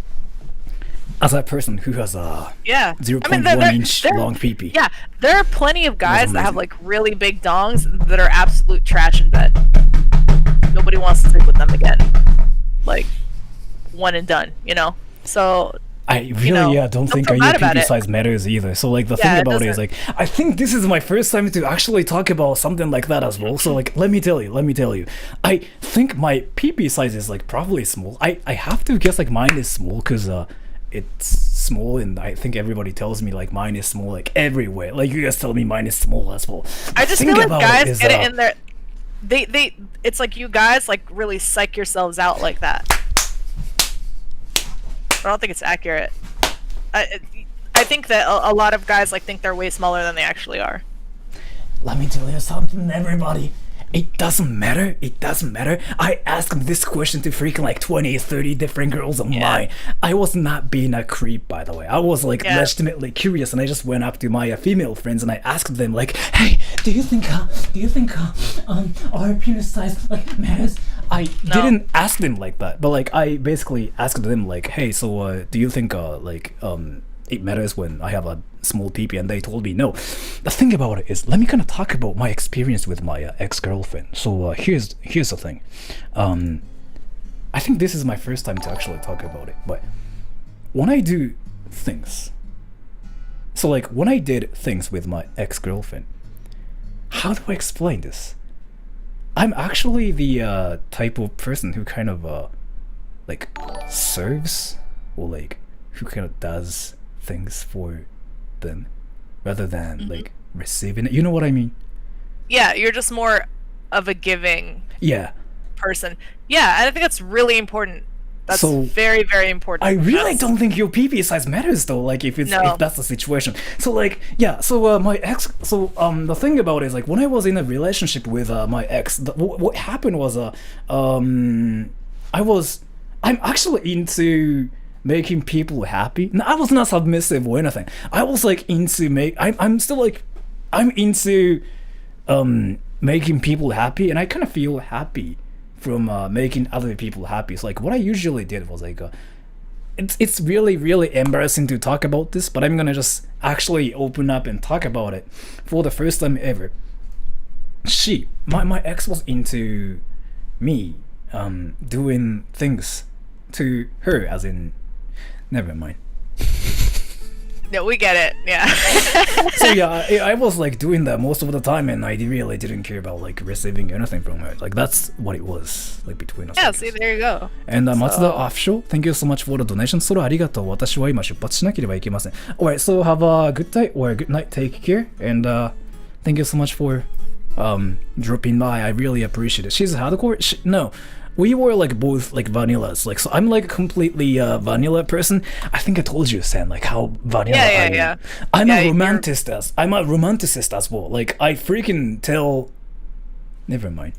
as a person who has a Yeah. 0.1 inch they're- long PP. Yeah, there are plenty of guys that have amazing. like really big dongs that are absolute trash in bed. Nobody wants to sleep with them again. Like, one and done, you know? So, I really don't don't think feel your bad about PP it. size matters either. So like the Yeah, thing it about it is doesn't. like I think this is my first time to actually talk about something like that as well. So like let me tell you. I think my PP size is like probably small. I have to guess like mine is small because it's small and I think everybody tells me like mine is small like everywhere. Like you guys tell me mine is small as well. I The just thing feel like about guys is, get it in their. It's like you guys like really psych yourselves out like that. I don't think it's accurate. I think that a lot of guys like think they're way smaller than they actually are. Let me tell you something, everybody. It doesn't matter. I asked this question to freaking like 20, 30 different girls online. I was not being a creep, by the way. I was like legitimately curious, and I just went up to my female friends and I asked them like, "Hey, do you think our penis size like matters?" I didn't ask them like that, but like I basically asked them like, "Hey, so do you think it matters when I have a small PP?" And they told me no. The thing about it is, let me kind of talk about my experience with my ex-girlfriend. So here's the thing. I think this is my first time to actually talk about it, but when I do things, so like when I did things with my ex-girlfriend, how do I explain this? I'm actually the type of person who kind of like serves, or like who kind of does things for them rather than like receiving it. You know what I mean? Yeah, you're just more of a giving Yeah. person. Yeah, and I think that's really important. That's So, very, very important. I really Yes. don't think your PP size matters though. Like if it's No. if that's the situation. So like yeah. So my ex. So the thing about it is like when I was in a relationship with my ex, what happened was I'm actually into making people happy. No, I was not submissive or anything. I was like into I'm still like I'm into making people happy, and I kind of feel happy from making other people happy. So like what I usually did was like it's really really embarrassing to talk about this, but I'm gonna just actually open up and talk about it for the first time ever. My ex was into me doing things to her, as in never mind. Yeah, we get it. Yeah. So yeah, I was like doing that most of the time, and I really didn't care about like receiving anything from her. Like that's what it was like between us. Yeah, I see, guess. there you go. And Matsuda Offshore, thank you so much for the donation. Sora, ありがとう。私は今出発しなければいけません。Alright, so have a good day or a good night. Take care, and thank you so much for dropping by. I really appreciate it. She's hardcore. No. We were like both like vanillas, like so I'm like a completely vanilla person. I think I told you, Sam, like how vanilla I am. Yeah. I'm Yeah, a romanticist as well. Like I freaking tell. Never mind.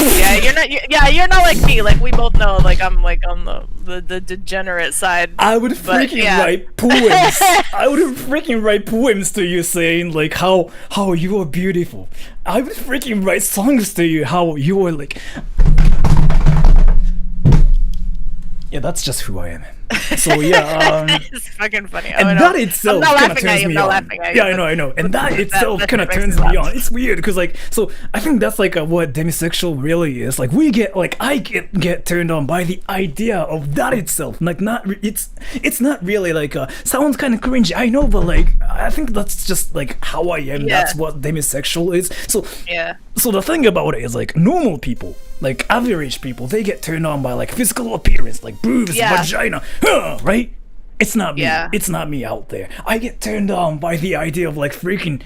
Yeah, you're not like me. Like we both know. Like I'm like on the degenerate side. I would freaking write poems. I would freaking write poems to you saying like how you are beautiful. I would freaking write songs to you how you are like. Yeah, that's just who I am. So yeah, It's fucking funny. and Oh, that no. itself I'm not kind of laughing at turns you. I'm me not on. laughing at you. Yeah, I know, and that itself that kind of makes turns me me laugh. on. It's weird because like, so I think that's like what demisexual really is. Like we get like I get turned on by the idea of that itself. Like it's not really like sounds kind of cringy. I know, but like I think that's just like how I am. Yeah. That's what demisexual is. So Yeah. so the thing about it is like normal people, like average people, they get turned on by like physical appearance, like boobs, Yeah. vagina, right? It's not me. Yeah. It's not me out there. I get turned on by the idea of like freaking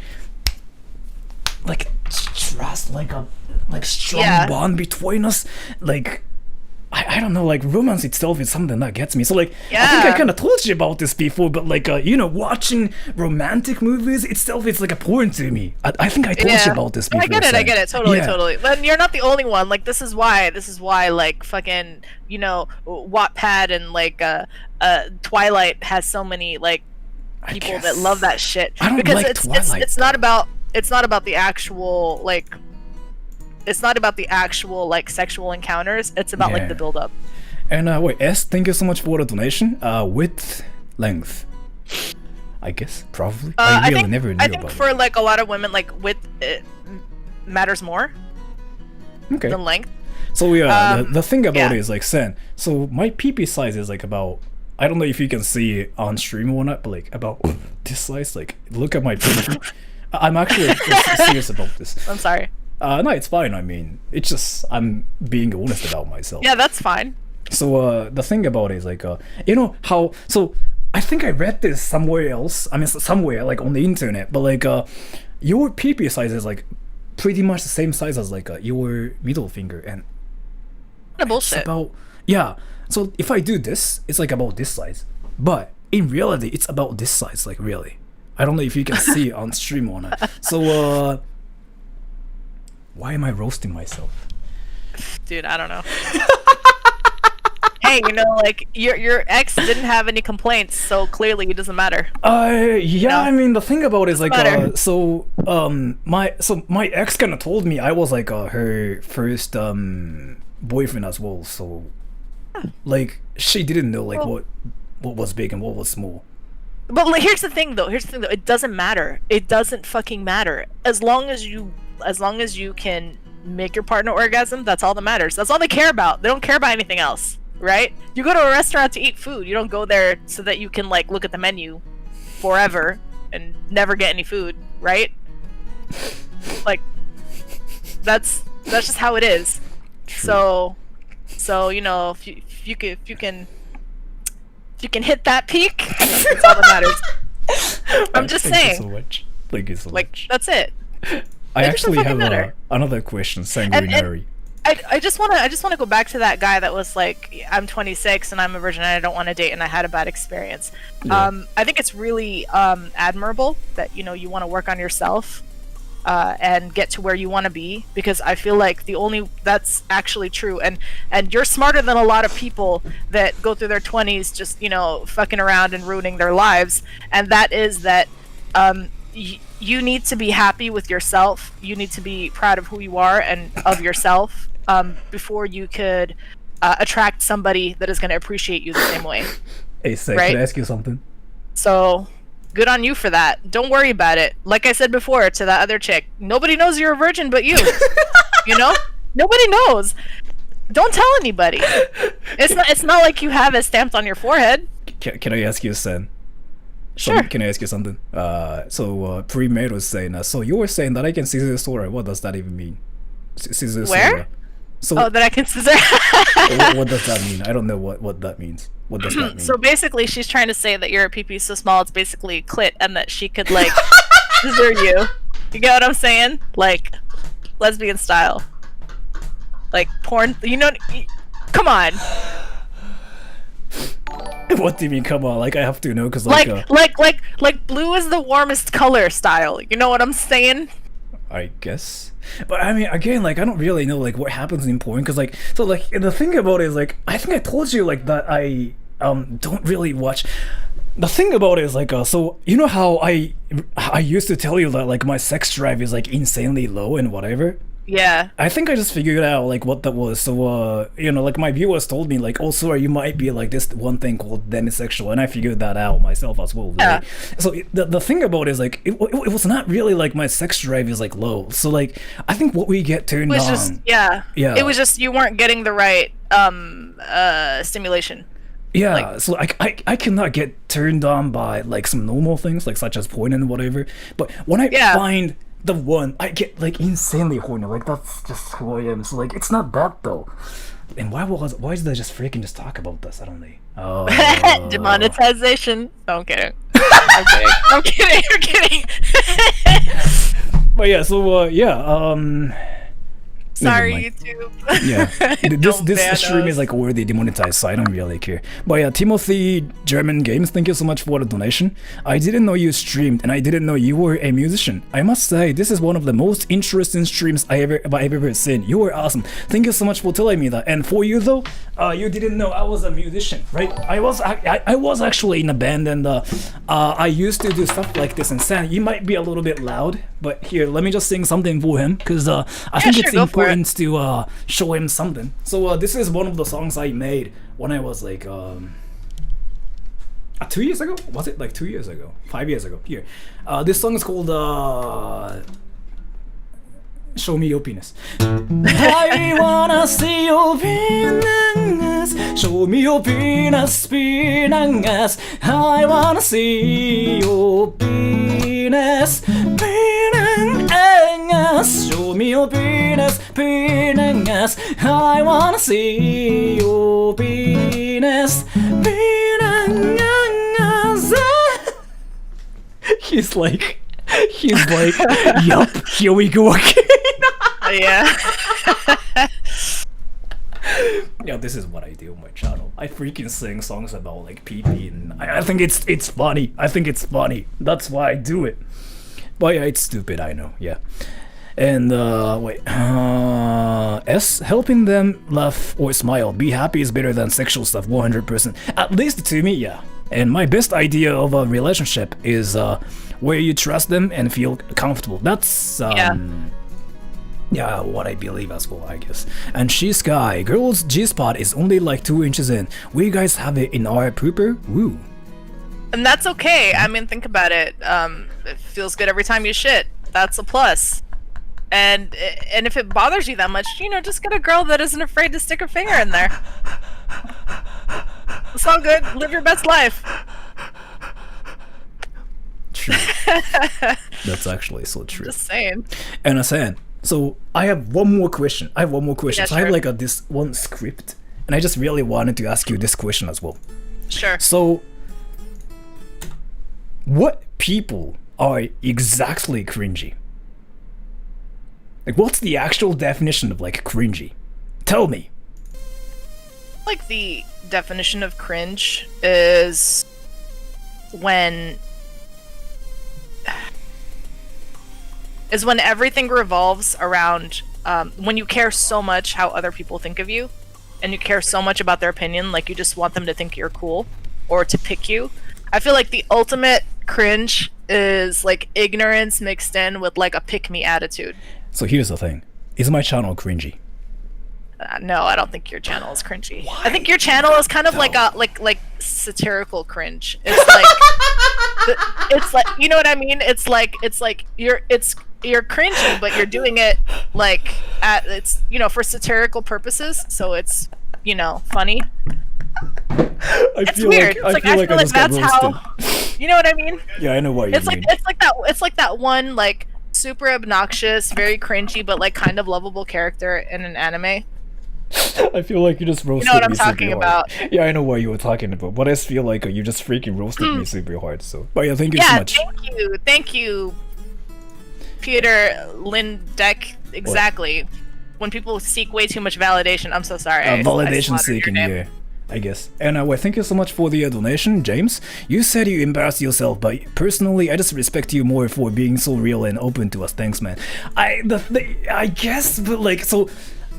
like trust, like a strong Yeah. bond between us. Like I don't know, like romance itself is something that gets me. So like I think I Yeah. kind of told you about this before, but like watching romantic movies itself, it's like a porn to me. I think I told you about this before. I get it. I Sam. get it. Totally, Yeah. totally. But you're not the only one. Like this is why. Like fucking Wattpad and like Twilight has so many like I people guess. that love that shit I don't because like Twilight, it's not about the actual like. It's not about the actual like sexual encounters. It's about like Yeah. the build up. And wait, S, thank you so much for the donation. Width, length. I guess probably. I really never knew I think about for like a lot of women, like width matters more it. Okay. than length. So yeah, the thing about yeah. it is like Sen. So my PP size is like about. I don't know if you can see it on stream or not, but like about this size. Like look at my PP. I'm actually serious about this. I'm sorry. No, it's fine. I mean, it's just I'm being honest about myself. Yeah, that's fine. So the thing about it is like you know how so I think I read this somewhere else. I mean somewhere like on the internet, but like your PP size is like pretty much the same size as like your middle finger, and What bullshit. it's about yeah. So if I do this, it's like about this size, but in reality, it's about this size. Like really, I don't know if you can see it on stream or not. So why am I roasting myself? Dude, I don't know. Hey, like your ex didn't have any complaints, so clearly it doesn't matter. Yeah, No. I mean the thing about it is like Better. my ex kind of told me I was like her first boyfriend as well, so like she didn't know like Well- what was big and what was small. But like, here's the thing though. It doesn't matter. It doesn't fucking matter. As long as you can make your partner orgasm, that's all that matters. That's all they care about. They don't care about anything else, right? You go to a restaurant to eat food. You don't go there so that you can like look at the menu forever and never get any food, right? Like that's just how it is. So if you can hit that peak, that's all that matters. I'm just Thank you saying. so much. Thank you so Like much. that's it. I it doesn't actually fucking have matter. another question, sanguinary. I just wanna go back to that guy that was like, I'm 26 and I'm a virgin and I don't want to date and I had a bad experience. Yeah. I think it's really admirable that you want to work on yourself and get to where you want to be, because I feel like that's actually true, and you're smarter than a lot of people that go through their 20s just fucking around and ruining their lives, and that is that you need to be happy with yourself. You need to be proud of who you are and of yourself before you could attract somebody that is going to appreciate you the same way. Hey, Seth, right? can I ask you something? So good on you for that. Don't worry about it. Like I said before to that other chick, nobody knows you're a virgin but you. Nobody knows. Don't tell anybody. It's not like you have it stamped on your forehead. Can I ask you, Sen? Sure. Can I ask you something? Pre-made was saying, so you were saying that I can scissor Sora. What does that even mean? Scissor Where? Sora. So Oh, that I can scissor. what does that mean? I don't know what that means. What does that mean? So basically, she's trying to say that your PP so small it's basically clit, and that she could like scissor you. You get what I'm saying? Like lesbian style, like porn. Come on. What do you mean? Come on, like I have to know because Like blue is the warmest color style. You know what I'm saying? I guess. But I mean, again, like I don't really know like what happens in porn because like the thing about it is like I think I told you like that I don't really watch. The thing about it is like so you know how I used to tell you that like my sex drive is like insanely low and whatever. Yeah. I think I just figured out like what that was. So like my viewers told me like, oh, Sora, you might be like this one thing called demisexual, and I figured that out myself as well. Yeah. Right? So the thing about it is like it was not really like my sex drive is like low. So like I think what we get turned It was on. just yeah. Yeah. It was just you weren't getting the right stimulation. Yeah, like- so I cannot get turned on by like some normal things like such as porn and whatever. But when I Yeah. find the one, I get like insanely horny. Like that's just who I am. So like it's not that though. And why did I just freaking just talk about this suddenly? Oh, Demonetization. No, I'm kidding. I'm kidding. I'm kidding. I'm kidding. but yeah. So Sorry, mind. YouTube. Yeah, Don't ban this stream us. is like already demonetized, so I don't really care. But yeah, Timothy German Games, thank you so much for the donation. I didn't know you streamed, and I didn't know you were a musician. I must say, this is one of the most interesting streams I've ever seen. You were awesome. Thank you so much for telling me that. And for you though, you didn't know I was a musician, right? I was actually in a band, and I used to do stuff like this. And Sam, you might be a little bit loud, but here, let me just sing something for him, because I think sure, it's go for it. important to show him something. So this is one of the songs I made when I was like 2 years ago? Was it like 2 years ago? 5 years ago? Here. This song is called Show Me Your Penis. I wanna see your penis. Show me your penis, penis. I wanna see your penis, penis. Show me your penis, penis. I wanna see your penis, penis. He's like, yup, here we go again. Yeah. Yeah, this is what I do on my channel. I freaking sing songs about like pee-pee, and I think it's funny. I think it's funny. That's why I do it. But yeah, it's stupid, I know, yeah. And S, helping them laugh or smile, be happy is better than sexual stuff, 100%. At least to me, yeah. And my best idea of a relationship is where you trust them and feel comfortable. That's yeah, what I believe as well, I guess. And She's Sky, girls' G-spot is only like 2 inches in. We guys have it in our pooper? Woo. And that's okay. I mean, think about it. It feels good every time you shit. That's a plus. And if it bothers you that much, just get a girl that isn't afraid to stick her finger in there. It's all good. Live your best life. True. That's actually so true. Just saying. And I'm saying, so I have one more question. Yeah, So I have sure. like this one script, and I just really wanted to ask you this question as well. Sure. So, what people are exactly cringy? Like, what's the actual definition of like cringy? Tell me. Like the definition of cringe is when everything revolves around when you care so much how other people think of you, and you care so much about their opinion, like you just want them to think you're cool or to pick you. I feel like the ultimate cringe is like ignorance mixed in with like a pick me attitude. So here's the thing: is my channel cringy? No, I don't think your channel is cringy. I think your channel is kind of like a like satirical cringe. It's like it's like, you know what I mean? It's like you're cringy, but you're doing it like for satirical purposes. So it's funny. It's weird. I feel like that's how. You know what I mean? Yeah, I know what you mean. It's like that one like super obnoxious, very cringy, but like kind of lovable character in an anime. I feel like you just roasted me. You know what I'm super talking hard. about. Yeah, I know what you were talking about, but I just feel like you just freaking roasted me super hard. So, but yeah, thank you so much. Thank you, Peter Lindeck. Exactly. When people seek way too much validation, I'm so sorry. Validation I seeking, yeah, I guess. And well, thank you so much for the donation, James. You said you embarrassed yourself, but personally, I just respect you more for being so real and open to us. Thanks, man. I guess, but like, so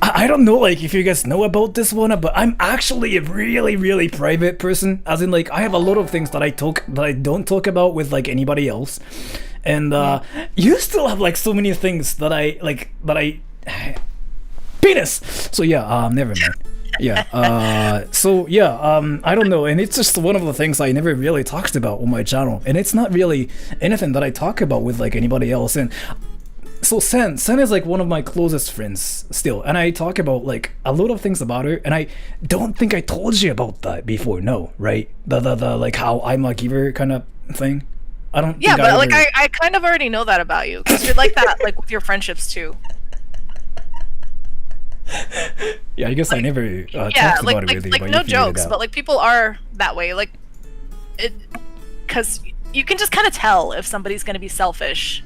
I don't know, like, if you guys know about this one, but I'm actually a really, really private person. As in, like, I have a lot of things that I don't talk about with like anybody else. And you still have like so many things that I penis. So yeah, never mind. Yeah. So yeah. I don't know, and it's just one of the things I never really talked about on my channel, and it's not really anything that I talk about with like anybody else. And so Sen is like one of my closest friends still, and I talk about like a lot of things about her, and I don't think I told you about that before. No, right? The like how I'm a giver kind of thing. I don't. Yeah, think but like ever... I kind of already know that about you because you're like that like with your friendships too. Yeah, I guess like, I never talked about it with you. Like but no you figured it jokes, out. but like people are that way. Like it, because you can just kind of tell if somebody's gonna be selfish.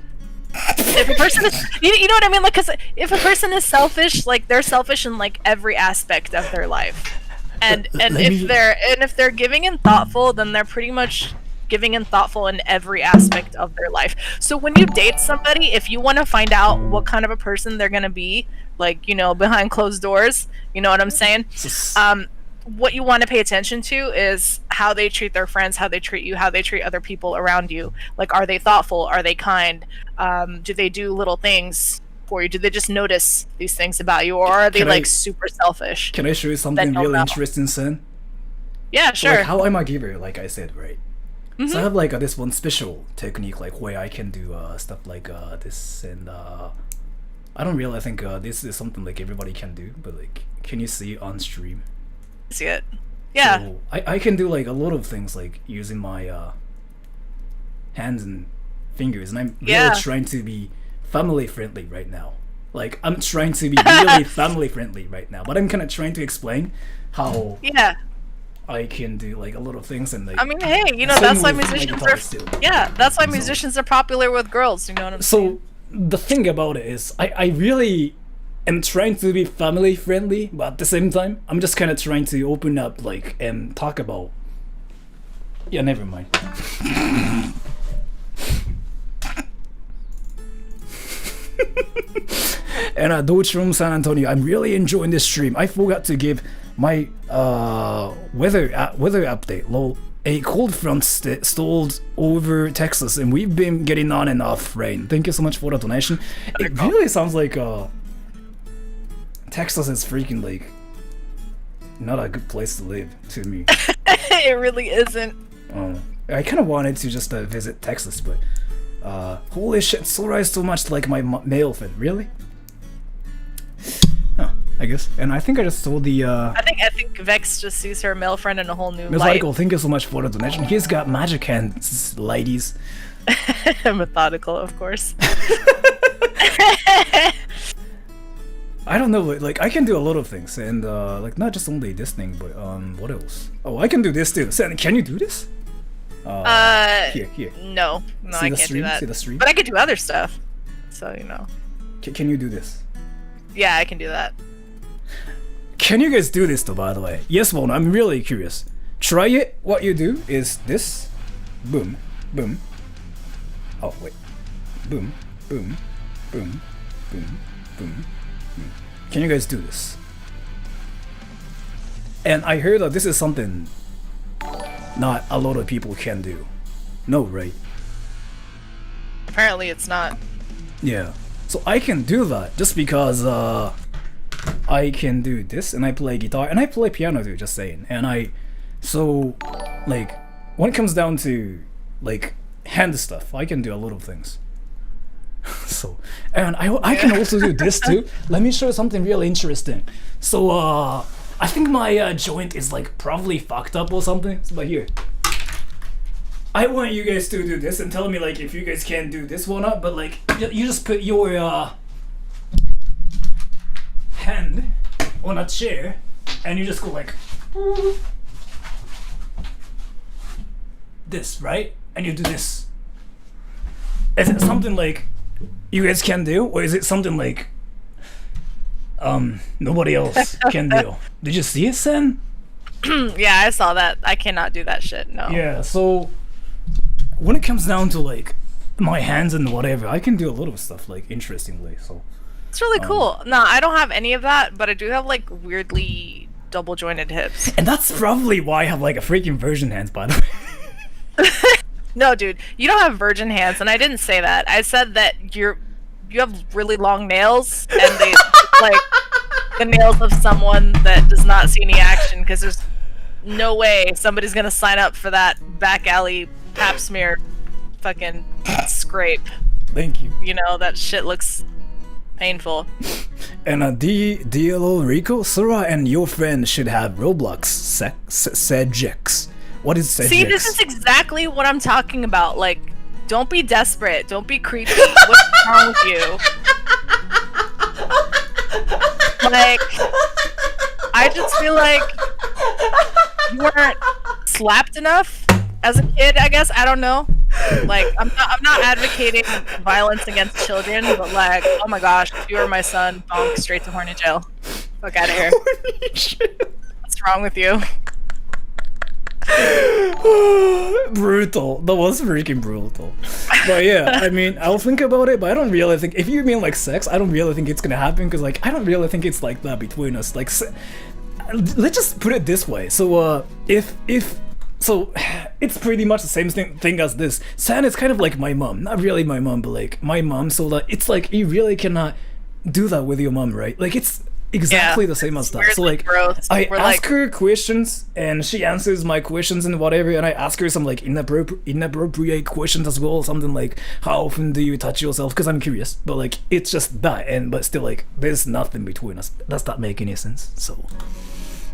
If a person is, you know what I mean? Like, because if a person is selfish, like they're selfish in like every aspect of their life, and if they're giving and thoughtful, then they're pretty much giving and thoughtful in every aspect of their life. So when you date somebody, if you want to find out what kind of a person they're gonna be, like behind closed doors, you know what I'm saying? What you want to pay attention to is how they treat their friends, how they treat you, how they treat other people around you. Like, are they thoughtful? Are they kind? Do they do little things for you? Do they just notice these things about you, or are they super selfish? Can I show you something really interesting, Sen? Yeah, sure. Like how I'm a giver, like I said, right? Mm-hmm. So I have like this one special technique, like where I can do stuff like this, and I don't really think this is something like everybody can do, but like, can you see on stream? See it? Yeah. So I can do like a lot of things, like using my hands and fingers, and I'm really trying to be family friendly right now. Like I'm trying to be really family friendly right now, but I'm kind of trying to explain how I can do like a lot of things, and like, I mean, hey, that's why musicians are that's why musicians are popular with girls. You know what I'm saying? So the thing about it is, I really am trying to be family friendly, but at the same time, I'm just kind of trying to open up, like, and talk about. Yeah, never mind. And Doge from San Antonio, I'm really enjoying this stream. I forgot to give my weather update. Lol. A cold front stalled over Texas, and we've been getting on and off rain. Thank you so much for the donation. It really sounds like Texas is freaking like not a good place to live to me. It really isn't. I kind of wanted to just visit Texas, but holy shit, Sora is so much like my male friend. Really? Huh, I guess. And I think I just saw the I think Vex just sees her male friend in a whole new Methodical, thank you so much for the donation. He's got magic hands, ladies. Methodical, of course. I don't know, like I can do a lot of things, and like not just only this thing, but what else? Oh, I can do this too. Sen, can you do this? Here. No, I can't do that. See the stream? But I could do other stuff. So Can you do this? Yeah, I can do that. Can you guys do this though? By the way, yes, Mona, I'm really curious. Try it. What you do is this. Boom, boom. Oh wait. Boom, boom, boom, boom, boom. Can you guys do this? And I heard that this is something not a lot of people can do. No, right? Apparently it's not. Yeah. So I can do that just because I can do this, and I play guitar, and I play piano too, just saying. And so like when it comes down to like hand stuff, I can do a lot of things. So, and I can also do this too. Let me show you something really interesting. So I think my joint is like probably fucked up or something, but here, I want you guys to do this and tell me like if you guys can do this one up. But like you just put your hand on a chair and you just go like this, right? And you do this. Is it something like you guys can do, or is it something like nobody else can do? Did you see it, Sen? Yeah, I saw that. I cannot do that shit, no. Yeah, so when it comes down to like my hands and whatever, I can do a lot of stuff, like, interestingly. So it's really cool. No, I don't have any of that, but I do have like weirdly double jointed hips. And that's probably why I have like a freaking virgin hands, by the way. No, dude, you don't have virgin hands, and I didn't say that. I said that you have really long nails, and they look like the nails of someone that does not see any action, because there's no way somebody's gonna sign up for that back alley pap smear fucking scrape. Thank you. You know, that shit looks painful. And DLO Rico, Sora and your friend should have Roblox Sejex. What is Sejex? See, this is exactly what I'm talking about. Like, don't be desperate. Don't be creepy. What's wrong with you? Like, I just feel like you weren't slapped enough as a kid, I guess. I don't know. Like, I'm not advocating violence against children, but like, oh my gosh, if you were my son, bonk, straight to horny jail. Fuck out of here. What's wrong with you? Brutal. That was freaking brutal. But yeah, I mean, I'll think about it, but I don't really think, if you mean like sex, I don't really think it's gonna happen, because like, I don't really think it's like that between us. Like, let's just put it this way. So so it's pretty much the same thing as this. San is kind of like my mom. Not really my mom, but like my mom. So that it's like you really cannot do that with your mom, right? Like it's exactly the same as that. So like I ask her questions and she answers my questions and whatever, and I ask her some like inappropriate questions as well, something like how often do you touch yourself, because I'm curious. But like it's just that, and but still like there's nothing between us. Does that make any sense? So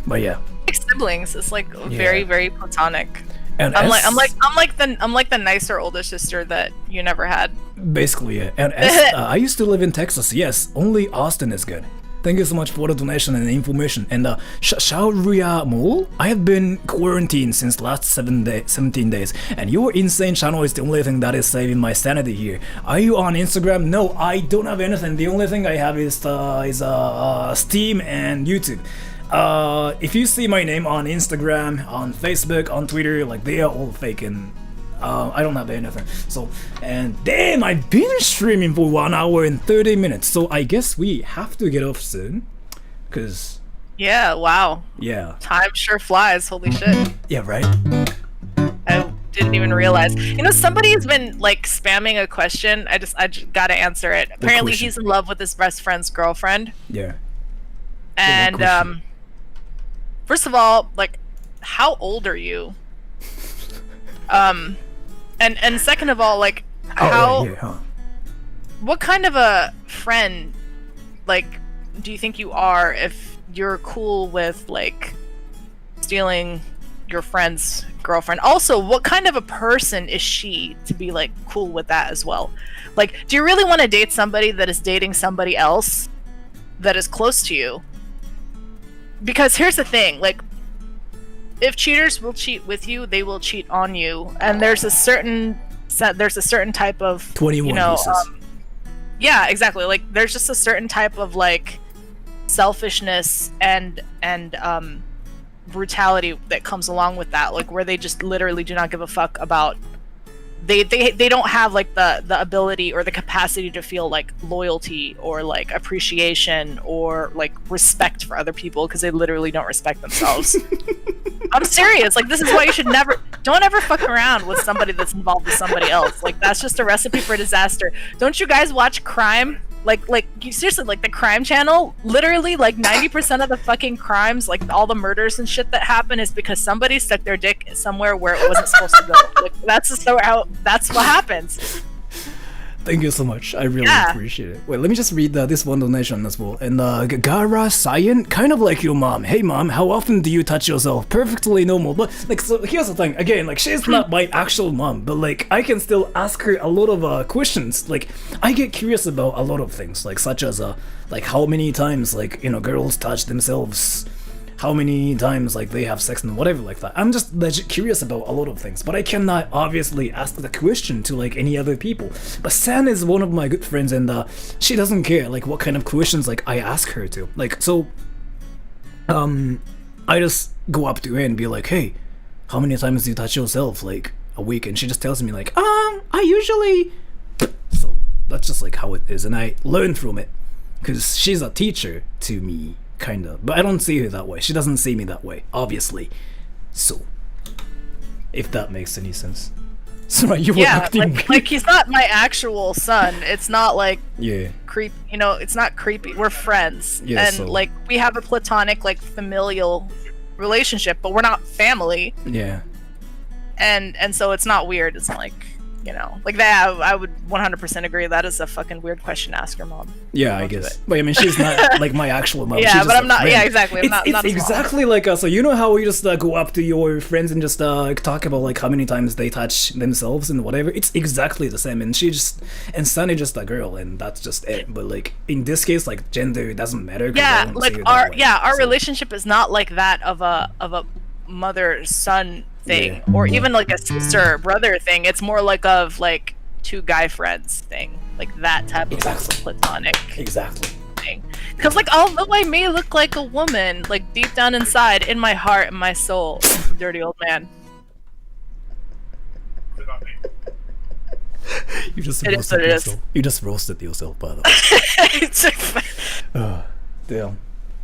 but yeah, like siblings. It's like very, very platonic. And I'm like the nicer older sister that you never had. Basically, yeah. And I used to live in Texas. Yes, only Austin is good. Thank you so much for the donation and information. And Shaoria Mole, I have been quarantined since last 17 days, and your insane channel is the only thing that is saving my sanity here. Are you on Instagram? No, I don't have anything. The only thing I have is Steam and YouTube. If you see my name on Instagram, on Facebook, on Twitter, like they are all fake, and I don't have anything. So, and damn, I've been streaming for 1 hour and 30 minutes. So I guess we have to get off soon, cause yeah, wow, yeah, time sure flies. Holy shit. Yeah, right. I didn't even realize. You know, somebody's been like spamming a question. I just gotta answer it. Apparently, he's in love with his best friend's girlfriend. Yeah. And first of all, like, how old are you? And second of all, like, what kind of a friend, like, do you think you are if you're cool with like stealing your friend's girlfriend? Also, what kind of a person is she to be like cool with that as well? Like, do you really want to date somebody that is dating somebody else that is close to you? Because here's the thing, like, if cheaters will cheat with you, they will cheat on you, and there's a certain type of 21, you know, yeah, exactly. Like, there's just a certain type of like selfishness and brutality that comes along with that, like where they just literally do not give a fuck about. They don't have like the ability or the capacity to feel like loyalty or like appreciation or like respect for other people, because they literally don't respect themselves. I'm serious. Like, this is why you should don't ever fuck around with somebody that's involved with somebody else. Like, that's just a recipe for disaster. Don't you guys watch crime? Like seriously, like the crime channel, literally like 90% of the fucking crimes, like all the murders and shit that happen, is because somebody stuck their dick somewhere where it wasn't supposed to go. Like, that's what happens. Thank you so much. I really appreciate it. Wait, let me just read this one donation as well. And Gara Sayan, kind of like your mom. Hey mom, how often do you touch yourself? Perfectly normal. But like, so here's the thing. Again, like, she's not my actual mom, but like, I can still ask her a lot of questions. Like, I get curious about a lot of things, like such as like how many times, like, you know, girls touch themselves, how many times like they have sex and whatever like that. I'm just legit curious about a lot of things, but I cannot obviously ask the question to like any other people. But San is one of my good friends, and she doesn't care like what kind of questions like I ask her to. Like, so I just go up to her and be like, hey, how many times do you touch yourself like a week? And she just tells me like, I usually. So that's just like how it is, and I learn from it because she's a teacher to me. Kinda, but I don't see her that way. She doesn't see me that way, obviously. So, if that makes any sense. Sora, you were Yeah, acting like, weird. he's not my actual son. It's not like Yeah. creep. You know, it's not creepy. We're friends, Yeah, and so- like we have a platonic, like familial relationship, but we're not family. Yeah. And so it's not weird. It's not like, you know, like that. I would 100% agree. That is a fucking weird question to ask your mom. Yeah, I Don't do guess. it. But I mean, she's not like my actual mom. Yeah, she's just but I'm a not. friend. Yeah, exactly. I'm It's, not. it's not a mom. exactly like so you know how we just go up to your friends and just talk about like how many times they touch themselves and whatever. It's exactly the same. And she just and Sunny just a girl, and that's just it. But like in this case, like gender doesn't matter. 'Cause I Yeah, don't like see it that way. our So- relationship is not like that of a mother son thing, Yeah. or even like a sister brother thing. It's more like of like two guy friends thing, like that type Exactly. of platonic Exactly. thing. Because like although I may look like a woman, like deep down inside, in my heart and my soul, I'm a dirty old man. You just It is roasted what it is. yourself. You just roasted yourself, by the way. It's Damn.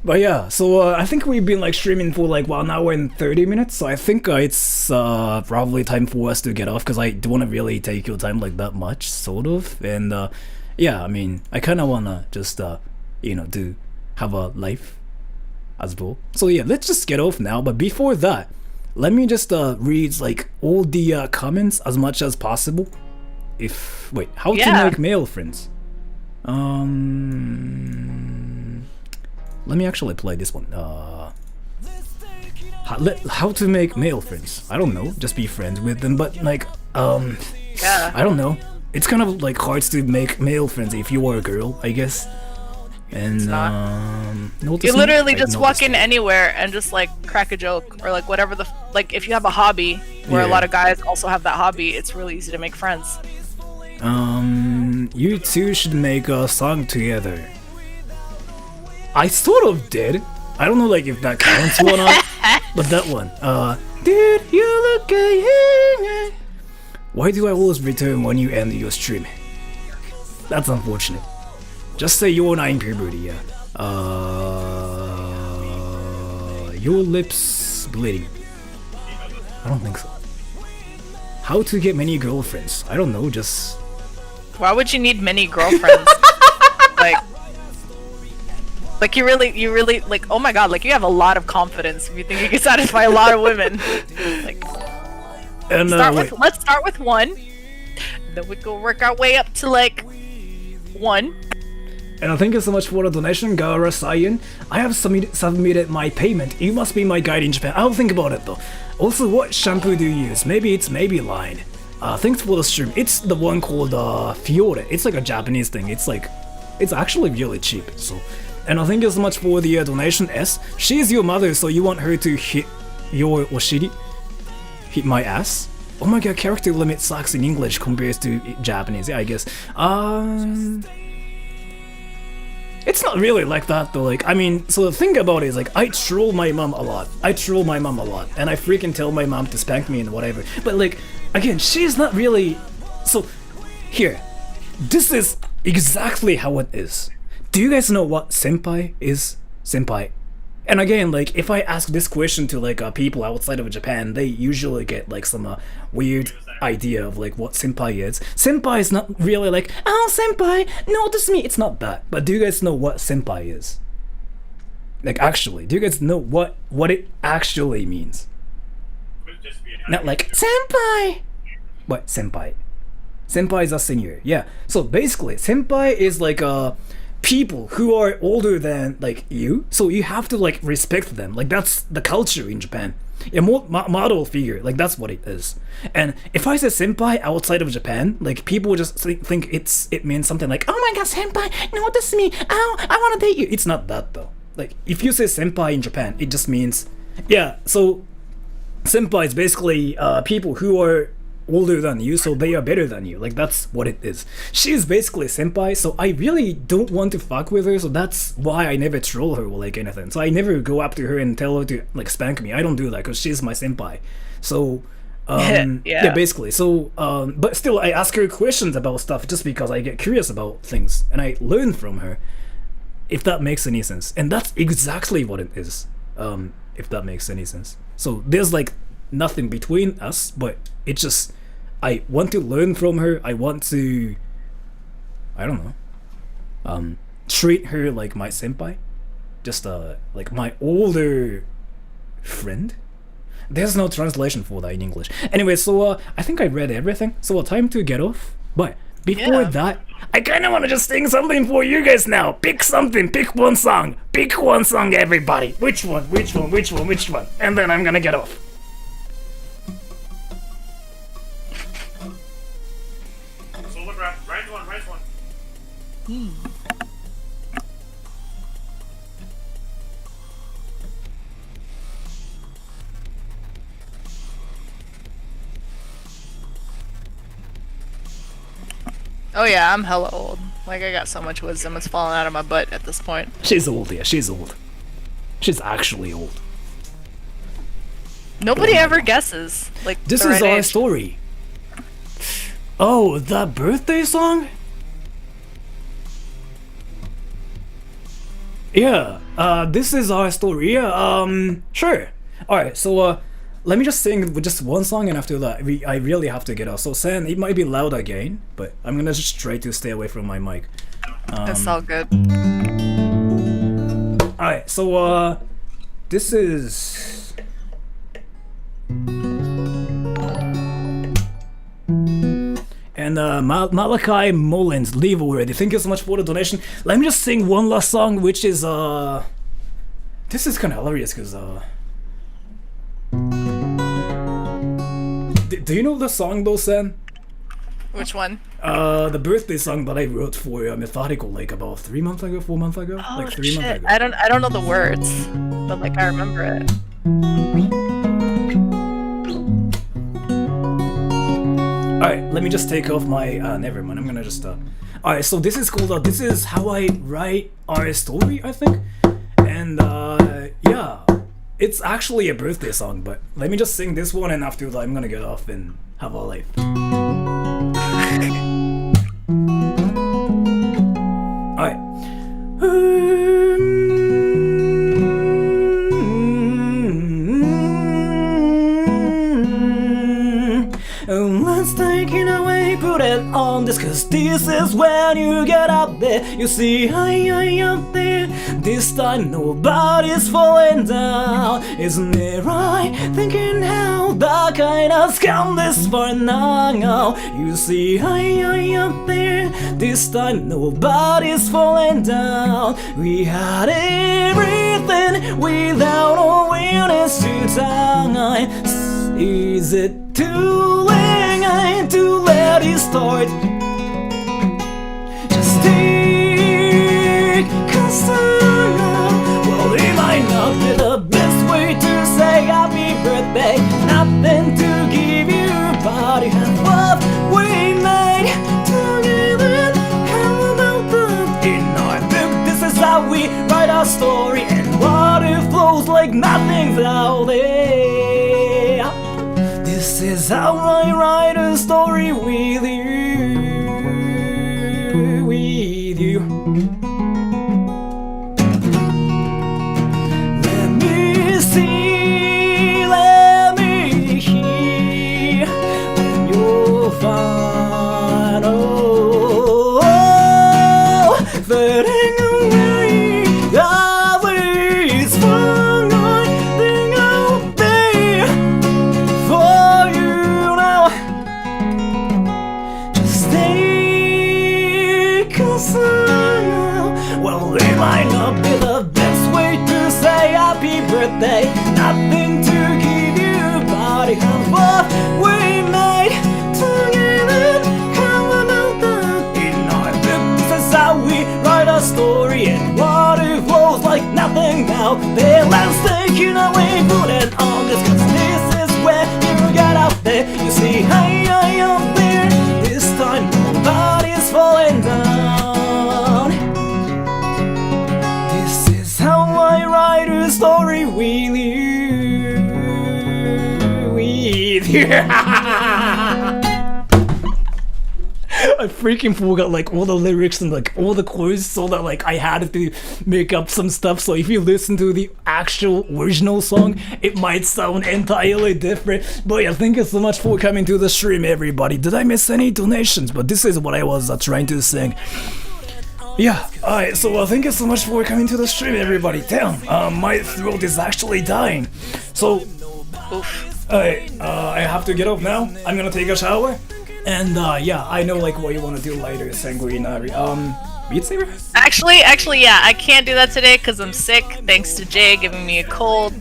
But yeah, so I think we've been like streaming for like 1 hour and 30 minutes, so I think it's probably time for us to get off because I don't want to really take your time like that much, sort of. And yeah, I mean, I kind of want to just, you know, have a life as well. So yeah, let's just get off now. But before that, let me just read like all the comments as much as possible. How to Yeah. make male friends. Let me actually play this one. How to make male friends. I don't know, just be friends with them, but like, yeah. I don't know. It's kind of like hard to make male friends if you are a girl, I guess. And notice You me? literally I just walk noticed in me. anywhere and just like crack a joke or like whatever like if you have a hobby where a Yeah. lot of guys also have that hobby, it's really easy to make friends. You two should make a song together. I sort of did. I don't know like if that counts or not, but that one. Did you look at you? Why do I always return when you end your stream? That's unfortunate. Just say you're not in puberty, yeah. Your lips bleeding. I don't think so. How to get many girlfriends? I don't know, just... Why would you need many girlfriends? like you really like, oh my god, like you have a lot of confidence if you think you can satisfy a lot of women. Like And let's start with one. Then we go work our way up to like one. And thank you so much for the donation, Gara Sayan. I have submitted my payment. You must be my guide in Japan. I'll think about it though. Also, what shampoo do you use? Maybe it's Maybelline. Thanks for the stream. It's the one called Fiore. It's like a Japanese thing. It's actually really cheap. So, and thank you so much for the donation. S. She's your mother, so you want her to hit your oshiri? Hit my ass? Oh my god, character limit sucks in English compared to Japanese. Yeah, I guess. It's not really like that though, like, I mean, so the thing about it is, like, I troll my mom a lot, and I freaking tell my mom to spank me and whatever, but like, again, she's not really, so, here, this is exactly how it is. Do you guys know what senpai is? Senpai. And again, like, if I ask this question to, like, people outside of Japan, they usually get, like, some weird idea of, like, what senpai is. Senpai is not really like, oh, senpai, notice me. It's not that. But do you guys know what senpai is? Like, actually, do you guys know what it actually means? Not like, senpai! What, senpai? Senpai is a senior, yeah. So basically, senpai is like people who are older than like you, so you have to like respect them. Like that's the culture in Japan. A model figure, like that's what it is. And if I say senpai outside of Japan, like people just think it means something like, oh my god, senpai, notice me, oh, I want to date you. It's not that though. Like if you say senpai in Japan, it just means, yeah. So senpai is basically people who are older than you, so they are better than you. Like that's what it is. She's basically senpai, so I really don't want to fuck with her, so that's why I never troll her or like anything. So I never go up to her and tell her to like spank me. I don't do that because she's my senpai. So yeah, basically. So but still I ask her questions about stuff just because I get curious about things and I learn from her, if that makes any sense. And that's exactly what it is, if that makes any sense. So there's like nothing between us, but it's just I want to learn from her. I want to, I don't know, treat her like my senpai, just like my older friend. There's no translation for that in English. Anyway, so I think I read everything. So time to get off. But before that, I kind of want to just sing something for you guys now. Pick something. Pick one song. Pick one song, everybody. Which one? Which one? Which one? Which one? And then I'm gonna get off. Solo grab. Right one. Right one. Oh yeah, I'm hella old. Like, I got so much wisdom, it's falling out of my butt at this point. She's old, yeah, she's old. She's actually old. Nobody ever guesses. Like, this the is right our age. story. Oh, that birthday song? Yeah, this is our story. Yeah, sure. Alright, so, let me just sing with just one song, and after that, I really have to get off. So, San, it might be loud again, but I'm gonna just try to stay away from my mic. That's all good. Alright, so, this is... And Malachi Mullins, leave already. Thank you so much for the donation. Let me just sing one last song, which is this is kind of hilarious because do you know the song though, Sen? Which one? The birthday song that I wrote for Methodical like about 3 months ago, 4 months ago, Oh, like 3 months shit. ago. I don't know the words, but like I remember it. Alright, let me just take off my, never mind, I'm gonna just, alright, so this is called, this is how I write our story, I think, and, yeah, it's actually a birthday song, but let me just sing this one, and after that I'm gonna get off and have a life. Alright. Let's take it away, put it on this, cause this is when you get up there. You see, I up there. This time nobody's falling down. Isn't it right? Thinking how the kind of scam this for now. You see, I up there. This time nobody's falling down. We had everything without awareness to time. Is it too late to let it start? Just take concern. Well, it might not be the best way to say happy birthday. Nothing to give you, but you have what we made together. How about that? In our book, this is how we write our story, and water flows like nothing's out there. This is how I write a story with you, with you. Let me see, let me hear, when you'll find, fading away, all is fun, I think I'll be for you now. Just take concern. Well, it might not be the best way to say happy birthday. Nothing to give you, but you have what we made together. How about that? In our book, this is how we write a story, and water flows like nothing now. The land's taken away, put it on this, cause this is where you get out there. You see, I up there. This time nobody's falling down. This is how I write a story with you, with you. I freaking forgot like all the lyrics and like all the chords, so that like I had to make up some stuff. So if you listen to the actual original song, it might sound entirely different. But yeah, thank you so much for coming to the stream, everybody. Did I miss any donations? But this is what I was trying to sing. Yeah, alright, so thank you so much for coming to the stream, everybody. Damn, my throat is actually dying. So, I have to get up now. I'm gonna take a shower. And yeah, I know like what you wanna do later, Sanguinari. Beat Saber? Actually, yeah, I can't do that today because I'm sick. Thanks to Jay giving me a cold.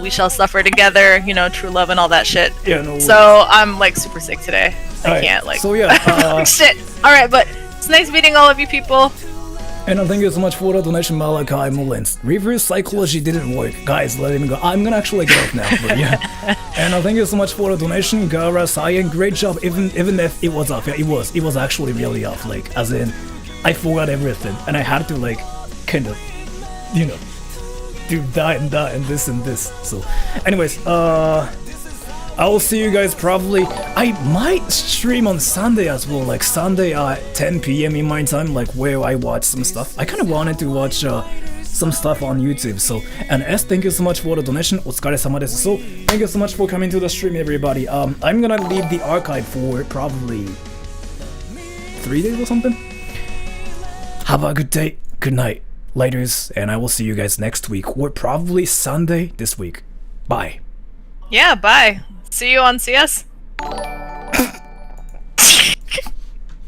We shall suffer together, you know, true love and all that shit. Yeah, no worries. So I'm like super sick today. I can't like. So yeah, shit. All right, but it's nice meeting all of you people. and thank you so much for the donation, Malachi Mullins. Reverse psychology didn't work. Guys, let him go. I'm gonna actually get up now, but yeah. And thank you so much for the donation, Gara Cyan. Great job, even if it was off. Yeah, it was actually really off. Like, as in, I forgot everything, and I had to like, kind of, you know, do that and this and this. So, anyways, I will see you guys probably. I might stream on Sunday as well, like Sunday at 10 p.m. in my time, like where I watch some stuff. I kind of wanted to watch some stuff on YouTube. So, and S, thank you so much for the donation. Otsukaresama desu. So, thank you so much for coming to the stream, everybody. I'm gonna leave the archive for probably 3 days or something. Have a good day, good night, laters, and I will see you guys next week, or probably Sunday this week. Bye. Yeah, bye. See you on CS.